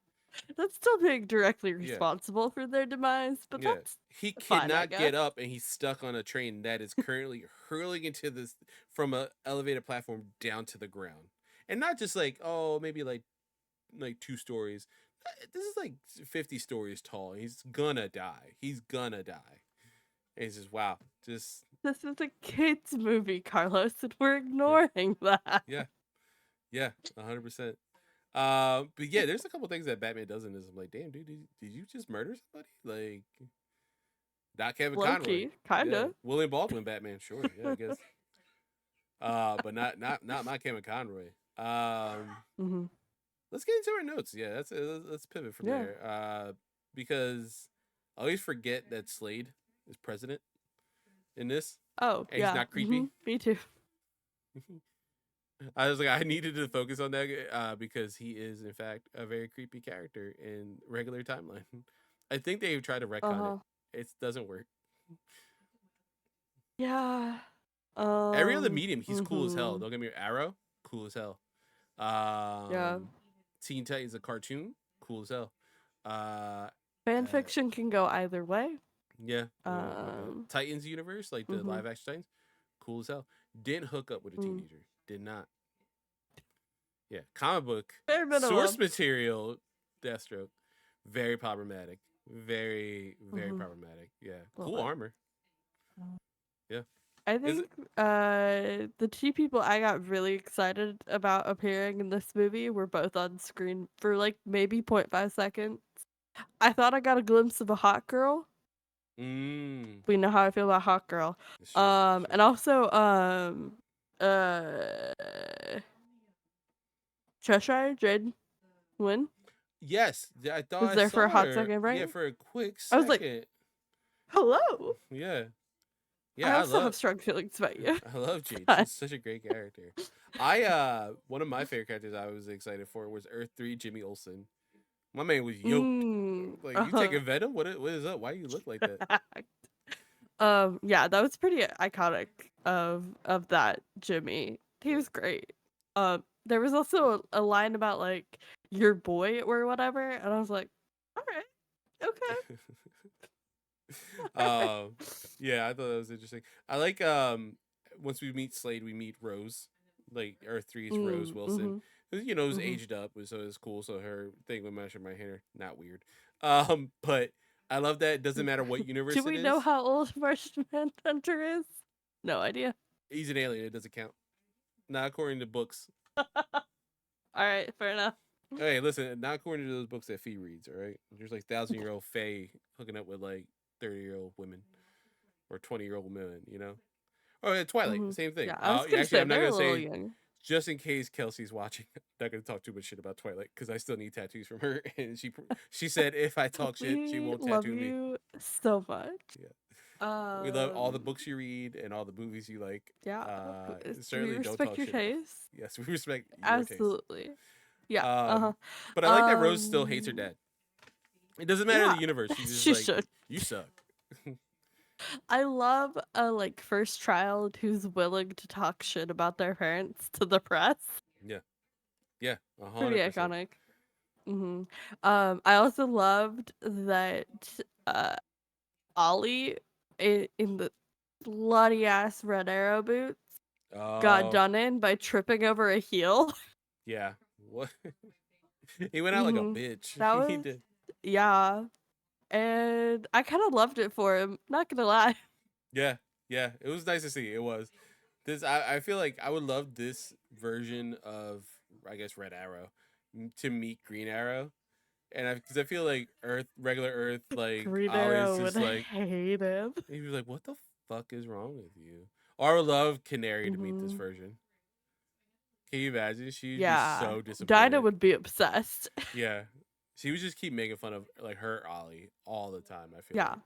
That's still being directly Yeah, responsible for their demise, but yeah. that's He fine, I cannot guess. get up, and he's stuck on a train that is currently hurling into this from a elevated platform down to the ground, and not just like, oh, maybe like 2 stories. This is like 50 stories tall. He's gonna die. He's gonna die. And he's just wow, just This is a kids movie, Carlos, and we're yeah, ignoring that. yeah, yeah, 100%. But yeah, there's a couple things that Batman does in this. I'm like, damn, dude, did you just murder somebody? Like, not Kevin Conroy. Low-key, Yeah, kinda. William Baldwin Batman, sure, yeah, I guess. But not my Kevin Conroy. Mhm. Let's get into our notes. Yeah, let's pivot from Yeah. there. Because I always forget that Slade is president in this, Oh, and he's yeah. not creepy. Me too. I was like, I needed to focus on that because he is, in fact, a very creepy character in regular timeline. I think they've tried to retcon it. Uh-huh. It doesn't work. Yeah. Every other medium, he's cool as hell. Mhm. Don't get me wrong. Arrow, cool as hell. Yeah. Teen Titans, a cartoon, cool as hell. Uh, Fan uh fiction can go either way. yeah, like a Um, Titans universe, like the mhm. live action Titans, cool as hell. Didn't hook up with a Mm. teenager. Did not. Yeah, comic book Bare source minimum. material, Deathstroke, very problematic, very Mhm. problematic. Yeah, A little cool bit. armor. Yeah, I is it? think the two people I got really excited about appearing in this movie were both on screen for like maybe 0.5 seconds. I thought I got a glimpse of a hot girl. Mm, We know how I feel about hot girl. it's true. It's And true. also uh Cheshire Jade Win. Yes, I thought Was I there for a saw hot her. second, Yeah, right? for a quick I was like, second. hello. Yeah, I yeah. also have strong feelings about you. I love Jade. God. She's such a great character. One of my favorite characters I was excited for was Earth 3 Jimmy Olsen. My man was yoked. Like, you Uh-huh. taking Venom? What is up? Why you look like that? Yeah, that was pretty iconic of that Jimmy. He was great. There was also a line about like your boy or whatever, and I was like, all right, okay. um, yeah, I thought that was interesting. I like once we meet Slade, we meet Rose, like Earth 3's Rose Wilson. Mm-hmm. You know, it was Mm-hmm. aged up, so it's cool. So her thing with meshing my hair, not weird. But I love that it doesn't matter what universe Do it we know is. how old Martian Manhunter is? No idea. He's an alien. It doesn't count. Not according to books. All right, fair enough. Hey, listen, not according to those books that Fee reads. All right, there's like 1,000-year-old Fae hooking up with like 30-year-old women or 20-year-old women. You know. Oh, yeah, Twilight, Mm-hmm. same thing. Yeah, I was gonna Actually, say I'm not they're gonna a little say young. just in case Kelsey's watching. I'm not gonna talk too much shit about Twilight because I still need tattoos from her, and she said if I talk shit, she We won't love tattoo me. you so much. Yeah, we love all the Um, books you read and all the movies you like. yeah, we Certainly don't respect talk your shit about. taste. Yes, we respect your taste. Absolutely. Yeah. Um, Uh-huh. but I like that Rose still hates her Um, dad. It doesn't matter yeah, the universe. She's just she like, should. you suck. I love a like first child who's willing to talk shit about their parents to the press. Yeah, yeah, Pretty 100%. iconic. Mm-hmm. I also loved that uh Ollie in the bloody ass red arrow boots got Oh, done in by tripping over a heel. yeah. What? He went out like a Mm-hmm. bitch. That He was did. yeah, and I kind of loved it for him. Not gonna lie. Yeah, yeah. It was nice to see. It was. I feel like I would love this version of, I guess, Red Arrow to meet Green Arrow, and because I feel like regular Earth, like Green always Arrow would just like hate him. he was like, "What the fuck is wrong with you?" Or I would love Canary to meet this Mm-hmm. version. Can you imagine? She'd be Yeah, so Dinah disappointed. would be obsessed. Yeah, she would just keep making fun of like her Ollie all the time. I feel Yeah, like.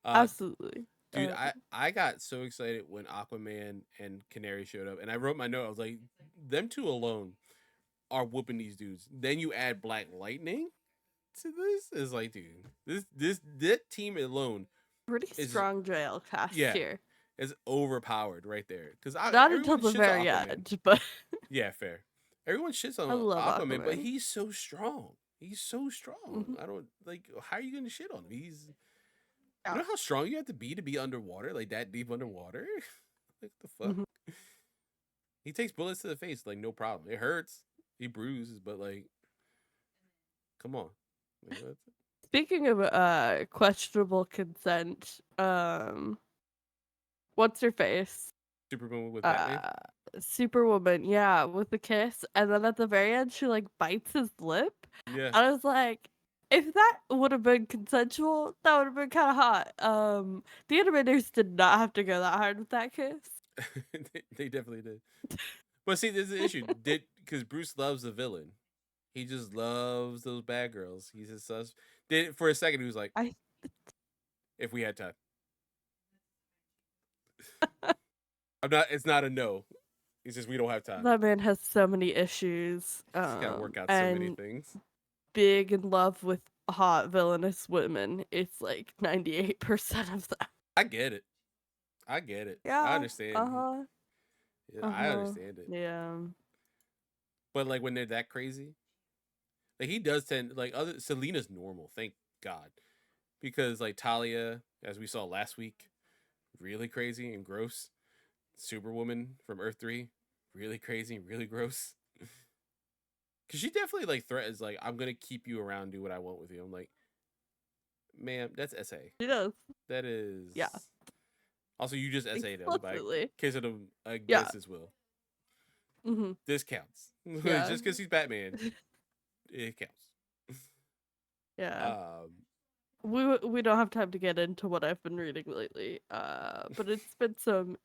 absolutely. Dude, I got so excited when Aquaman and Canary showed up, and I wrote my note. I was like, them two alone are whooping these dudes. Then you add Black Lightning to this, is like, dude, that team alone Pretty is, strong jail cast yeah, here. is overpowered right there. Because Not until everyone the shits on very Aquaman. end, but Yeah, fair. Everyone shits I on love Aquaman, but Aquaman. he's so strong. He's so strong. Hmm. I don't like. How are you gonna shit on him? You Yeah. know how strong you have to be underwater, like that deep underwater. Like the fuck. Hmm. He takes bullets to the face, like no problem. It hurts. He bruises, but like, come on. Like, Speaking of questionable consent, what's her face? Superman with Batman. Uh, Superwoman, yeah, with the kiss, and then at the very end, she like bites his lip. Yeah, I was like, if that would have been consensual, that would have been kind of hot. The animators did not have to go that hard with that kiss. they definitely did. But see, there's an issue. Because Bruce loves the villain. He just loves those bad girls. He's his sus. Did for a second he was like, I if we had time. I'm not. It's not a no. He says we don't have time. That man has so many issues. He's got to work out so many And things. big in love with hot villainous women. It's like 98% of them. I get it. I get it. I Yeah. understand. Uh-huh. Yeah, I understand it. Yeah. But like when they're that crazy, like he does tend like other Selena's normal, thank God, because like Talia, as we saw last week, really crazy and gross. Superwoman from Earth 3, really crazy, really gross. Cause she definitely like threatens like I'm gonna keep you around, do what I want with you. I'm like, ma'am, that's SA. She does. That is. Yeah. Also, you just SA'd him by Explicitly. kissing him Yeah. against his will. Mm-hmm. This counts. Yeah. Just because he's Batman, it counts. Yeah. We don't have time to get into what I've been reading lately. But it's been some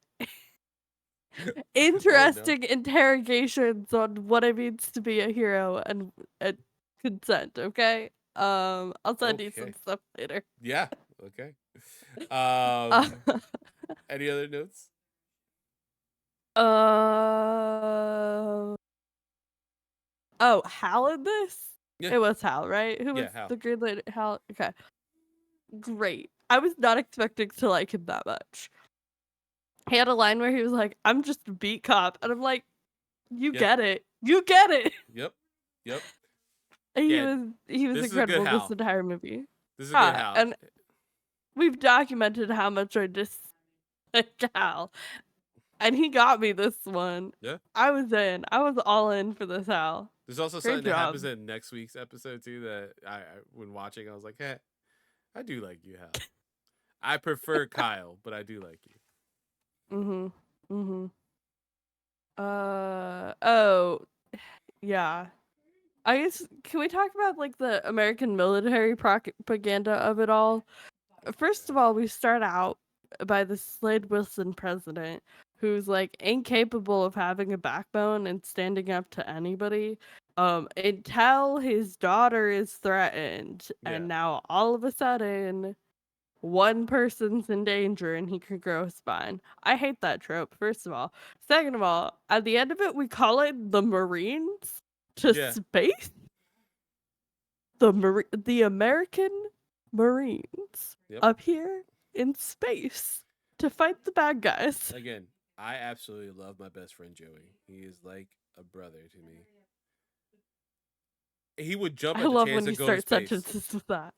interesting interrogations on what it means to be a hero and consent, okay? I'll send you some Okay. stuff later. Yeah. Okay. Uh, Any other notes? uh, oh, Hal in this? Yeah. It was Hal, right? Who was Yeah. How? the green lady? Hal. Okay, great. I was not expecting to like him that much. He had a line where he was like, "I'm just a beat cop," and I'm like, "You Yeah. get it, you get it." Yep. Yep. He Yeah. was he was This is a good incredible this Hal. entire movie. This is a good Hal. And we've documented how much I dislike Hal, and he got me this one. Yeah. I was in. I was all in for this Hal. There's also Great something that happens job. in next week's episode too that when watching, I was like, "Hey, I do like you, Hal. I prefer Kyle, but I do like you." Mhm. Mhm. Oh, yeah. I guess can we talk about like the American military propaganda of it all? First of all, we start out by the Slade Wilson president, who's like incapable of having a backbone and standing up to anybody. Until his daughter is threatened, Yeah. and now all of a sudden, one person's in danger and he can grow a spine. I hate that trope, first of all. Second of all, at the end of it, we call it the Marines to Yeah. space. The American Marines Yep. up here in space to fight the bad guys. Again, I absolutely love my best friend Joey. He is like a brother to me. He would jump I at the love chance when to you go to start space. sentences with that.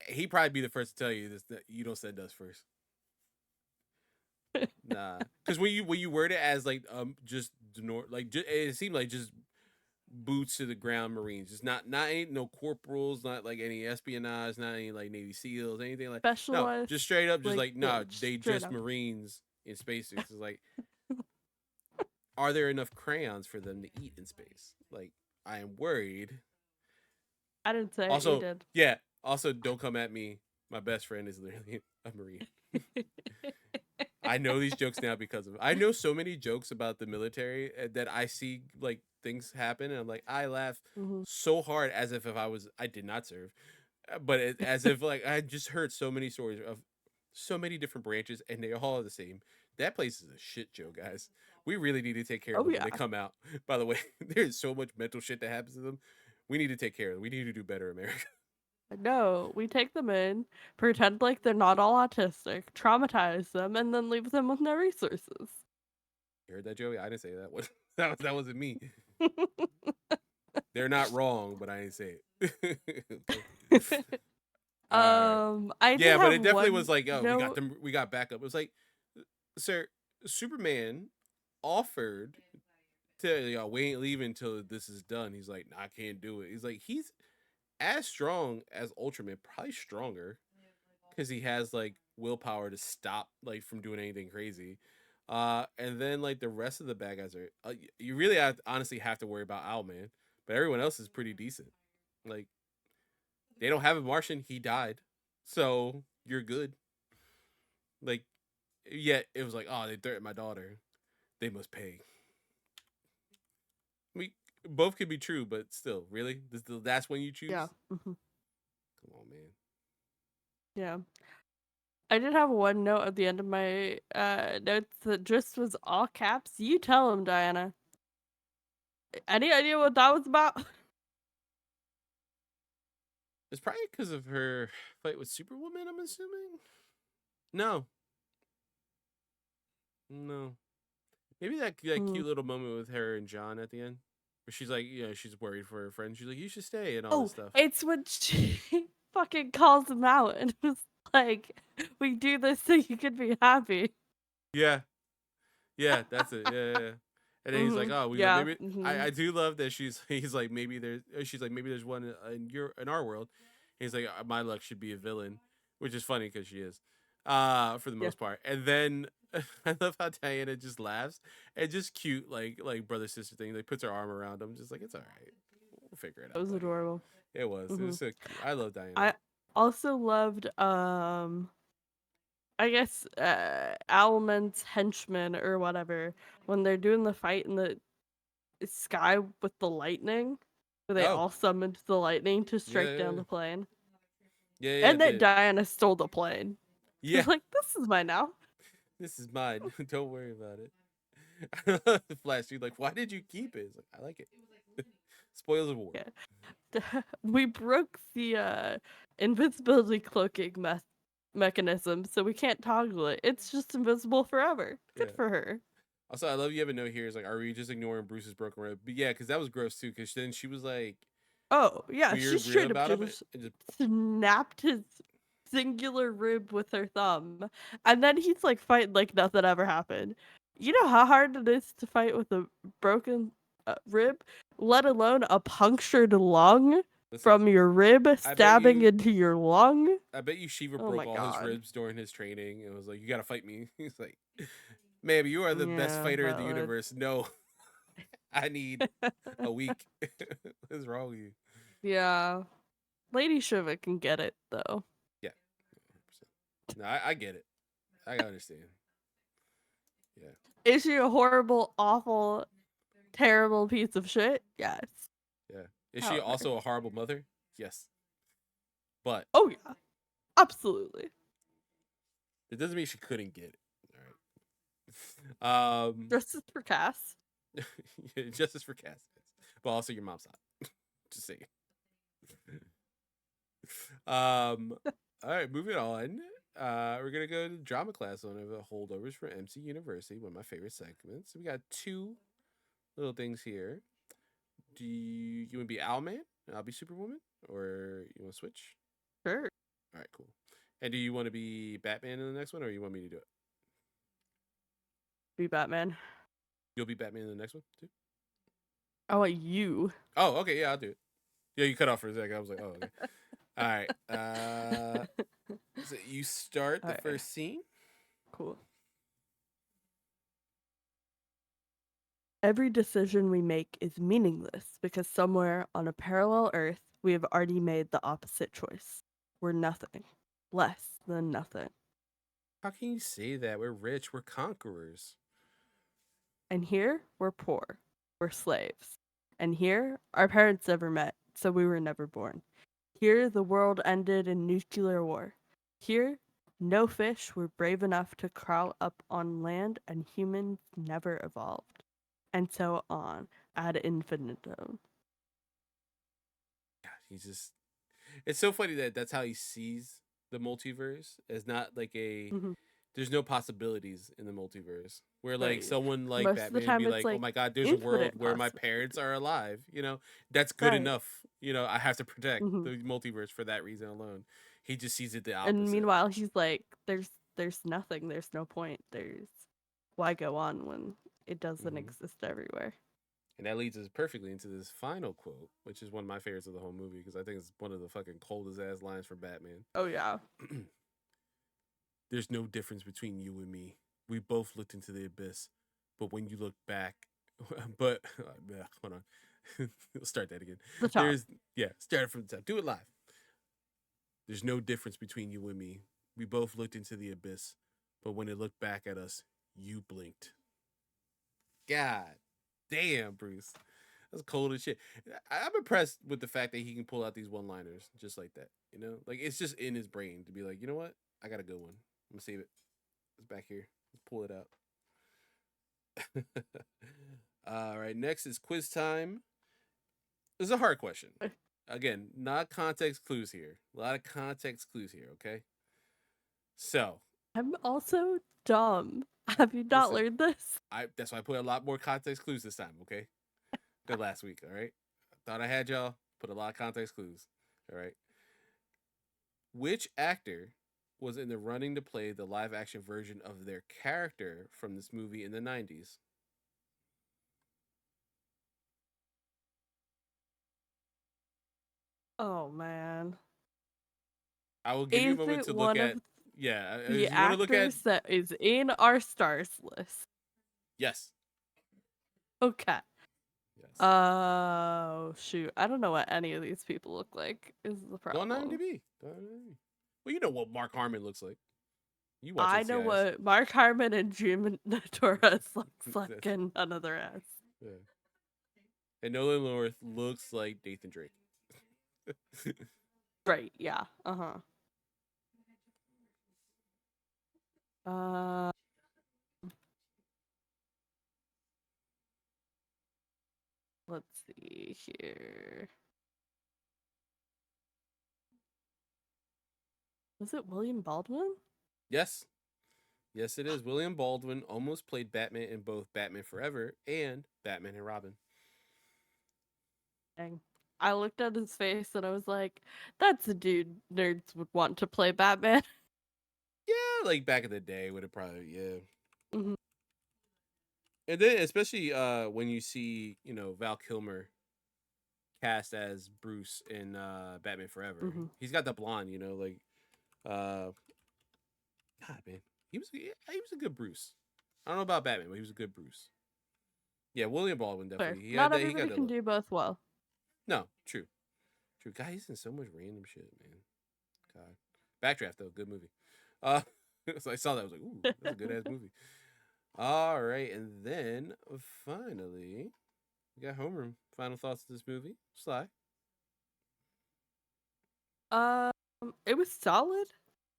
He'd probably be the first to tell you this, that you don't send us first. Nah, because when you word it as like it seemed like just boots to the ground Marines. It's not ain't no corporals, not like any espionage, not any like Navy SEALs, anything like. No, Specialized, just straight up, just like, like yeah, nah, they straight just up. Marines in spacesuits. It's like, are there enough crayons for them to eat in space? Like, I am worried. I didn't say it, you Also, did. yeah. Also, don't come at me. My best friend is literally a Marine. I know these jokes now because of. I know so many jokes about the military that I see like things happen, and I'm like, I laugh Mhm. so hard as if I did not serve, but as if like I just heard so many stories of so many different branches, and they all are the same. That place is a shit show, guys. We really need to take care of Oh them when they yeah. come out. By the way, there's so much mental shit that happens to them. We need to take care of them. We need to do better, America. No, we take them in, pretend like they're not all autistic, traumatize them, and then leave them with no resources. You heard that, Joey? I didn't say that. What that wasn't me. They're not wrong, but I didn't say it. Okay. All right. I did Yeah, but have it definitely one was like, oh, note. we got backup. It was like, sir, Superman offered to we ain't leaving until this is done. He's like, nah, I can't do it. He's like, he's as strong as Ultraman, probably stronger, because he has like willpower to stop like from doing anything crazy. And then like the rest of the bad guys are you really honestly have to worry about Owlman, but everyone else is pretty decent. Like they don't have a Martian, he died, so you're good. Like yet it was like, oh, they threatened my daughter, they must pay. We both could be true, but still, really, this is the last one you Yeah. choose. Mhm. Come on, man. Yeah. I did have one note at the end of my notes that just was all caps. You tell him, Diana. Any idea what that was about? It's probably because of her fight with Superwoman. I'm assuming. No, no. Maybe that Mm. cute little moment with her and John at the end, where she's like, she's worried for her friend. She's like, you should stay and all this Oh, stuff. it's when she fucking calls him out and was like, "We do this so you could be happy." Yeah, yeah, that's it. Yeah, yeah. And then he's like, Mhm. oh, we Yeah. maybe Mhm. I do love that he's like maybe there's she's like maybe there's one in our world. He's like my luck should be a villain, which is funny because she is, for the Yeah. most part. And then I love how Diana just laughs and just cute like brother sister thing. Like puts her arm around him, just like it's all right, we'll figure it That out, was buddy. adorable. It was Mhm. so cute. I love Diana. I also loved I guess Owlman's henchmen or whatever when they're doing the fight in the sky with the lightning. where they Oh, all summoned the lightning to strike down yeah, the plane. yeah, yeah. And that The Diana stole the plane. yeah, She's like, this is mine now. this is mine. Don't worry about it. Flash, you like, why did you keep it? It's like, I like it. Spoils of war. Yeah. We broke the invisibility cloaking mechanism, so we can't toggle it. It's just invisible forever. Good Yeah. for her. Also, I love you have a note here. Is like, are we just ignoring Bruce's broken rib? But yeah, because that was gross too. Because then she was like Oh, yeah, she weird straight up about him. just And just snapped his singular rib with her thumb. And then he's like fighting like nothing ever happened. You know how hard it is to fight with a broken rib, let alone a punctured lung listen. from your rib I bet stabbing you. into your lung? I bet you Shiva Oh broke my all his god. ribs during his training and was like, "You gotta fight me." He's like, "Ma'am, you are the best Yeah, fighter in the valid. universe. No, I need a week. What is wrong with you?" Yeah. Lady Shiva can get it though. Yeah, 100%. No, I get it. I understand. Yeah, Is she a horrible, awful, terrible piece of shit? Yes. yeah. Is she However. also a horrible mother? Yes, but Oh yeah. Absolutely. it doesn't mean she couldn't get it. All right. Justice for Cass. Justice for Cass, but also your mom's hot. Just saying. All right, moving on. We're gonna go to drama class on the holdovers for MC University, one of my favorite segments. We got two little things here. Do you want to be Owlman and I'll be Superwoman, or you want to switch? Sure. All right, cool. And do you want to be Batman in the next one, or you want me to do it? Be Batman. You'll be Batman in the next one too. I want you. Oh, okay, yeah, I'll do it. Yeah, you cut off for a second. I was like, oh, okay. All right. So you start the Alright. first scene. Cool. Every decision we make is meaningless because somewhere on a parallel Earth, we have already made the opposite choice. We're nothing. Less than nothing. How can you say that? We're rich. We're conquerors. And here, we're poor. We're slaves. And here, our parents never met, so we were never born. Here, the world ended in nuclear war. Here, no fish were brave enough to crawl up on land, and humans never evolved. And so on, ad infinitum. God, he's just. It's so funny that that's how he sees the multiverse as not like a. Mhm. There's no possibilities in the multiverse where like Right. someone like Most of the Batman time, be it's like, oh like my god, there's a world infinite where my parents possibilities. are alive. That's good Right. enough. I have to protect Hmm. the multiverse for that reason alone. He just sees it the And opposite. meanwhile, he's like, there's nothing. There's no point. There's why go on when it doesn't Hmm. exist everywhere. And that leads us perfectly into this final quote, which is one of my favorites of the whole movie because I think it's one of the fucking coldest ass lines for Batman. Oh yeah. There's no difference between you and me. We both looked into the abyss, but when you look back, but hold on, we'll start that again. The top. Start it from the top. Do it live. There's no difference between you and me. We both looked into the abyss, but when it looked back at us, you blinked. God damn, Bruce. That's cold as shit. I'm impressed with the fact that he can pull out these one-liners just like that. Like it's just in his brain to be like, you know what? I got a good one. I'm gonna save it. It's back here. Let's pull it out. All right. Next is quiz time. This is a hard question. Again, not context clues here. A lot of context clues here. Okay. So I'm also dumb. Have you not listen, learned this? that's why I put a lot more context clues this time. Okay, than last week. All right. I thought I had y'all. Put a lot of context clues. All right. Which actor was in the running to play the live action version of their character from this movie in the 90s? Oh man. I will give you a Is moment it to look one at. of Yeah, the if you want to look at. actors that is in our stars list? Yes. Okay. Yes. Oh shoot. I don't know what any of these people look like is the Go on problem. IMDb. Well, you know what Mark Harmon looks like. You watch I know NCIS. what Mark Harmon and Jim Torres looks like That's- in Another S. yeah. And Nolan North looks like Nathan Drake. Right, yeah. Uh let's see here. Was it William Baldwin? Yes. Yes, it is. William Baldwin almost played Batman in both Batman Forever and Batman and Robin. Dang. I looked at his face and I was like, that's a dude nerds would want to play Batman. Yeah, like back in the day would have probably yeah. Mhm, And then especially when you see, Val Kilmer cast as Bruce in Batman Forever. mhm. He's got the blonde, like uh God man. He was a good Bruce. I don't know about Batman, but he was a good Bruce. Yeah, William Baldwin Fair. definitely. Not He got everybody that can look. do both well. No, true. True. God, he's in so much random shit, man. God. Backdraft though, good movie. Uh so I saw that, I was like, ooh, that's a good ass movie. All right, and then finally, we got homeroom. Final thoughts of this movie, Sly. Um, it was solid.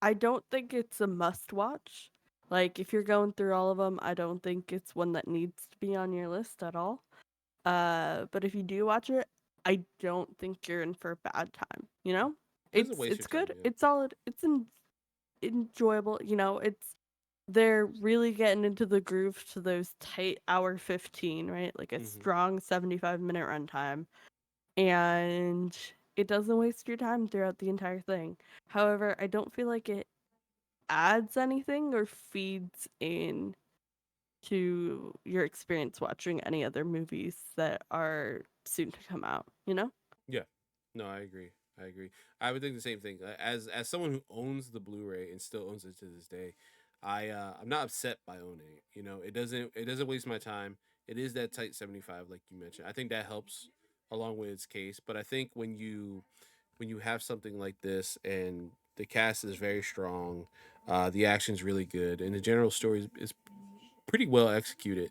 I don't think it's a must watch. Like if you're going through all of them, I don't think it's one that needs to be on your list at all. But if you do watch it, I don't think you're in for a bad time, you know? Doesn't waste your It's time, good. yeah. It's solid. It's enjoyable, it's they're really getting into the groove to those tight hour 15, right? Like a Mm-hmm. strong 75-minute runtime. And it doesn't waste your time throughout the entire thing. However, I don't feel like it adds anything or feeds in to your experience watching any other movies that are soon to come out, you know? Yeah. No, I agree. I agree. I would think the same thing. As someone who owns the Blu-ray and still owns it to this day, I'm not upset by owning it. It doesn't waste my time. It is that tight 75 like you mentioned. I think that helps along with its case, but I think when you have something like this and the cast is very strong, the action's really good, and the general story is pretty well executed,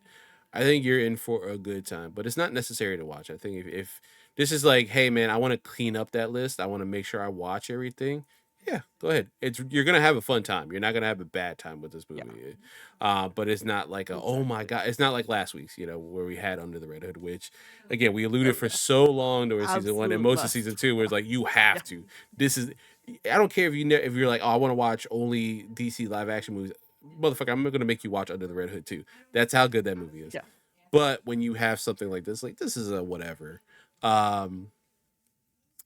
I think you're in for a good time. But it's not necessary to watch. I think if this is like, hey man, I want to clean up that list. I want to make sure I watch everything. Yeah, go ahead. You're gonna have a fun time. You're not gonna have a bad time with this Yeah, movie. But it's not like oh my exactly. god. It's not like last week's, where we had Under the Red Hood, which again we alluded Oh for yeah. so long during season one and Absolute most of season must. two, where it's like you have Yeah. to. This is. I don't care if you're like, oh, I want to watch only DC live action movies. Motherfucker, I'm gonna make you watch Under the Red Hood too. That's how good that movie is. Yeah. But when you have something like this is a whatever. Um,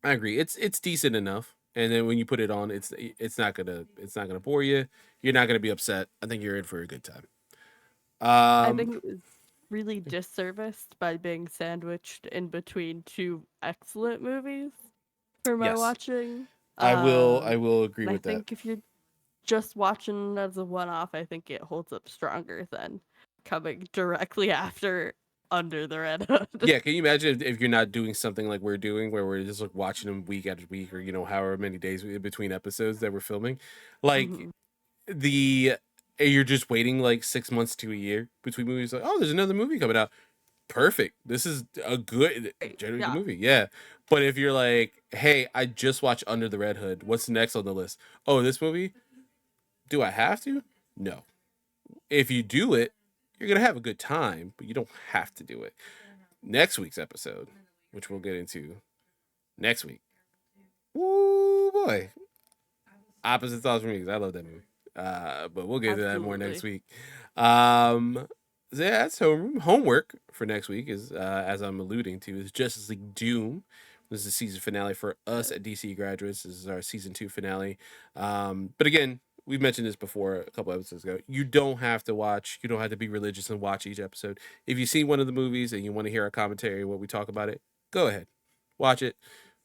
I agree. It's decent enough. And then when you put it on, it's not gonna bore you. You're not gonna be upset. I think you're in for a good time. I Um, think it was really disserviced by being sandwiched in between two excellent movies for my yes, watching. I will. I Um, will agree and I with that. think if you're just watching it as a one off, I think it holds up stronger than coming directly after Under the Red Hood. Yeah, can you imagine if you're not doing something like we're doing, where we're just like watching them week after week, or however many days in between episodes that we're filming, like Mhm. the you're just waiting like 6 months to a year between movies. Like, oh, there's another movie coming out. Perfect. This is a good, Great. generally good Yeah, movie. Yeah. But if you're like, hey, I just watched Under the Red Hood. What's next on the list? Oh, this movie. Do I have to? No. If you do it, you're gonna have a good time, but you don't have to do it. Next week's episode, which we'll get into next week. Woo boy, opposite thoughts from me because I love that movie. But we'll get into that more next absolutely. week. Um, so yeah, that's homework for next week. Is as I'm alluding to, is Justice League Doom. This is the season finale for us Yes. at DC Graduates. This is our season 2 finale. But again, we've mentioned this before a couple episodes ago. You don't have to watch. You don't have to be religious and watch each episode. If you see one of the movies and you want to hear our commentary, what we talk about it, go ahead, watch it.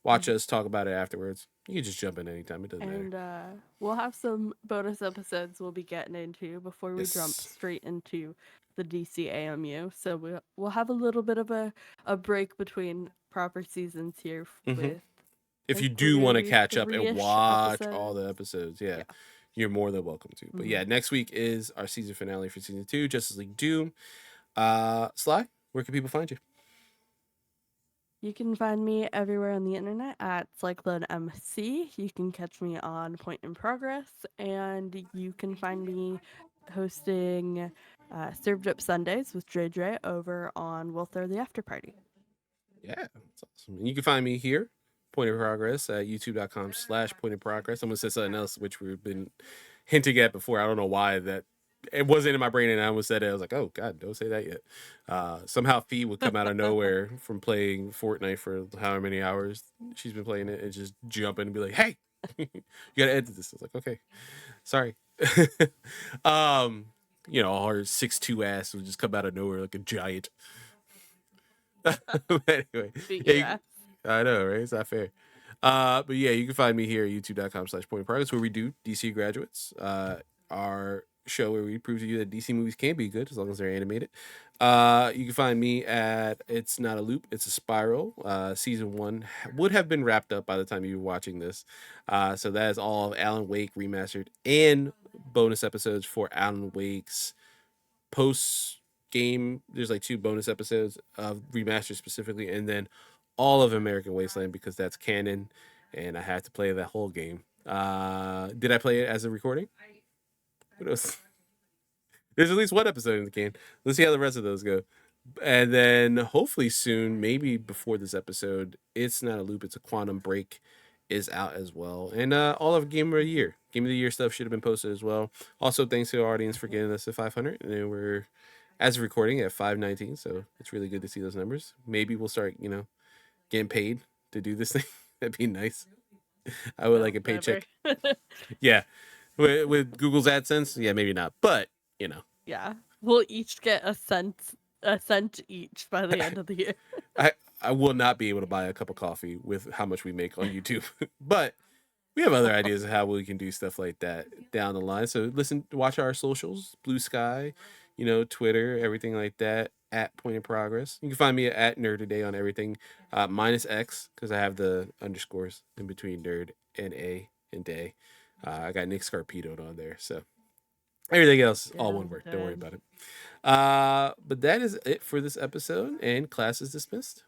Watch Mhm. us talk about it afterwards. You can just jump in anytime. It doesn't matter. And we'll have some bonus episodes we'll be getting into before we jump Yes. straight into the DC AMU. So we'll have a little bit of a break between proper seasons here Hmm. with If you do want to hopefully catch up and 3-ish watch all episodes. the episodes, yeah, Yeah. you're more than welcome to. But Hmm. yeah, next week is our season finale for season 2, Justice League Doom. Sly, where can people find you? You can find me everywhere on the internet at CycloneMC. You can catch me on Point in Progress, and you can find me hosting Served Up Sundays with JJ over on We'll Throw the After Party. Yeah, that's awesome. And you can find me here, Point of Progress, at youtube.com/Point of Progress. I'm going to say something else, which we've been hinting at before. I don't know why that it wasn't in my brain, and I almost said it. I was like, oh, God, don't say that yet. Somehow Fee would come out of nowhere from playing Fortnite for however many hours she's been playing it and just jump in and be like, hey, you got to edit this. I was like, okay, sorry. um, all her 6'2" ass would just come out of nowhere like a giant. But anyway, Speaking yeah, of ass. I know, right? It's not fair. But yeah, you can find me here at youtube.com/Point of Progress, where we do DC Graduates, our show where we prove to you that DC movies can be good as long as they're animated. You can find me at It's Not a Loop, It's a Spiral. Season 1 would have been wrapped up by the time you were watching this. So that is all of Alan Wake remastered and bonus episodes for Alan Wake's post game. There's like 2 bonus episodes of remastered specifically, and then all of American Wasteland because that's canon, and I had to play that whole game. Did I play it as a recording? What else? There's at least 1 episode in the can. Let's see how the rest of those go. And then hopefully soon, maybe before this episode, It's Not a Loop, It's a Quantum Break is out as well. And all of Game of the Year. Game of the Year stuff should have been posted as well. Also, thanks to our audience for getting us to 500. And we're, as of recording, at 519. So it's really good to see those numbers. Maybe we'll start, getting paid to do this thing. That'd be nice. I would like a paycheck. Yeah. With Google's AdSense, yeah, maybe not. But, Yeah. We'll each get a cent each by the end of the year. I will not be able to buy a cup of coffee with how much we make on YouTube. But we have other ideas of how we can do stuff like that down the line. So watch our socials, Blue Sky, Twitter, everything like that, at Point in Progress. You can find me at Nerd Today on everything, minus X, because I have the underscores in between nerd and A and day. I got Nick Scarpito on there. So everything else, all one word. Don't worry about it. But that is it for this episode, and class is dismissed.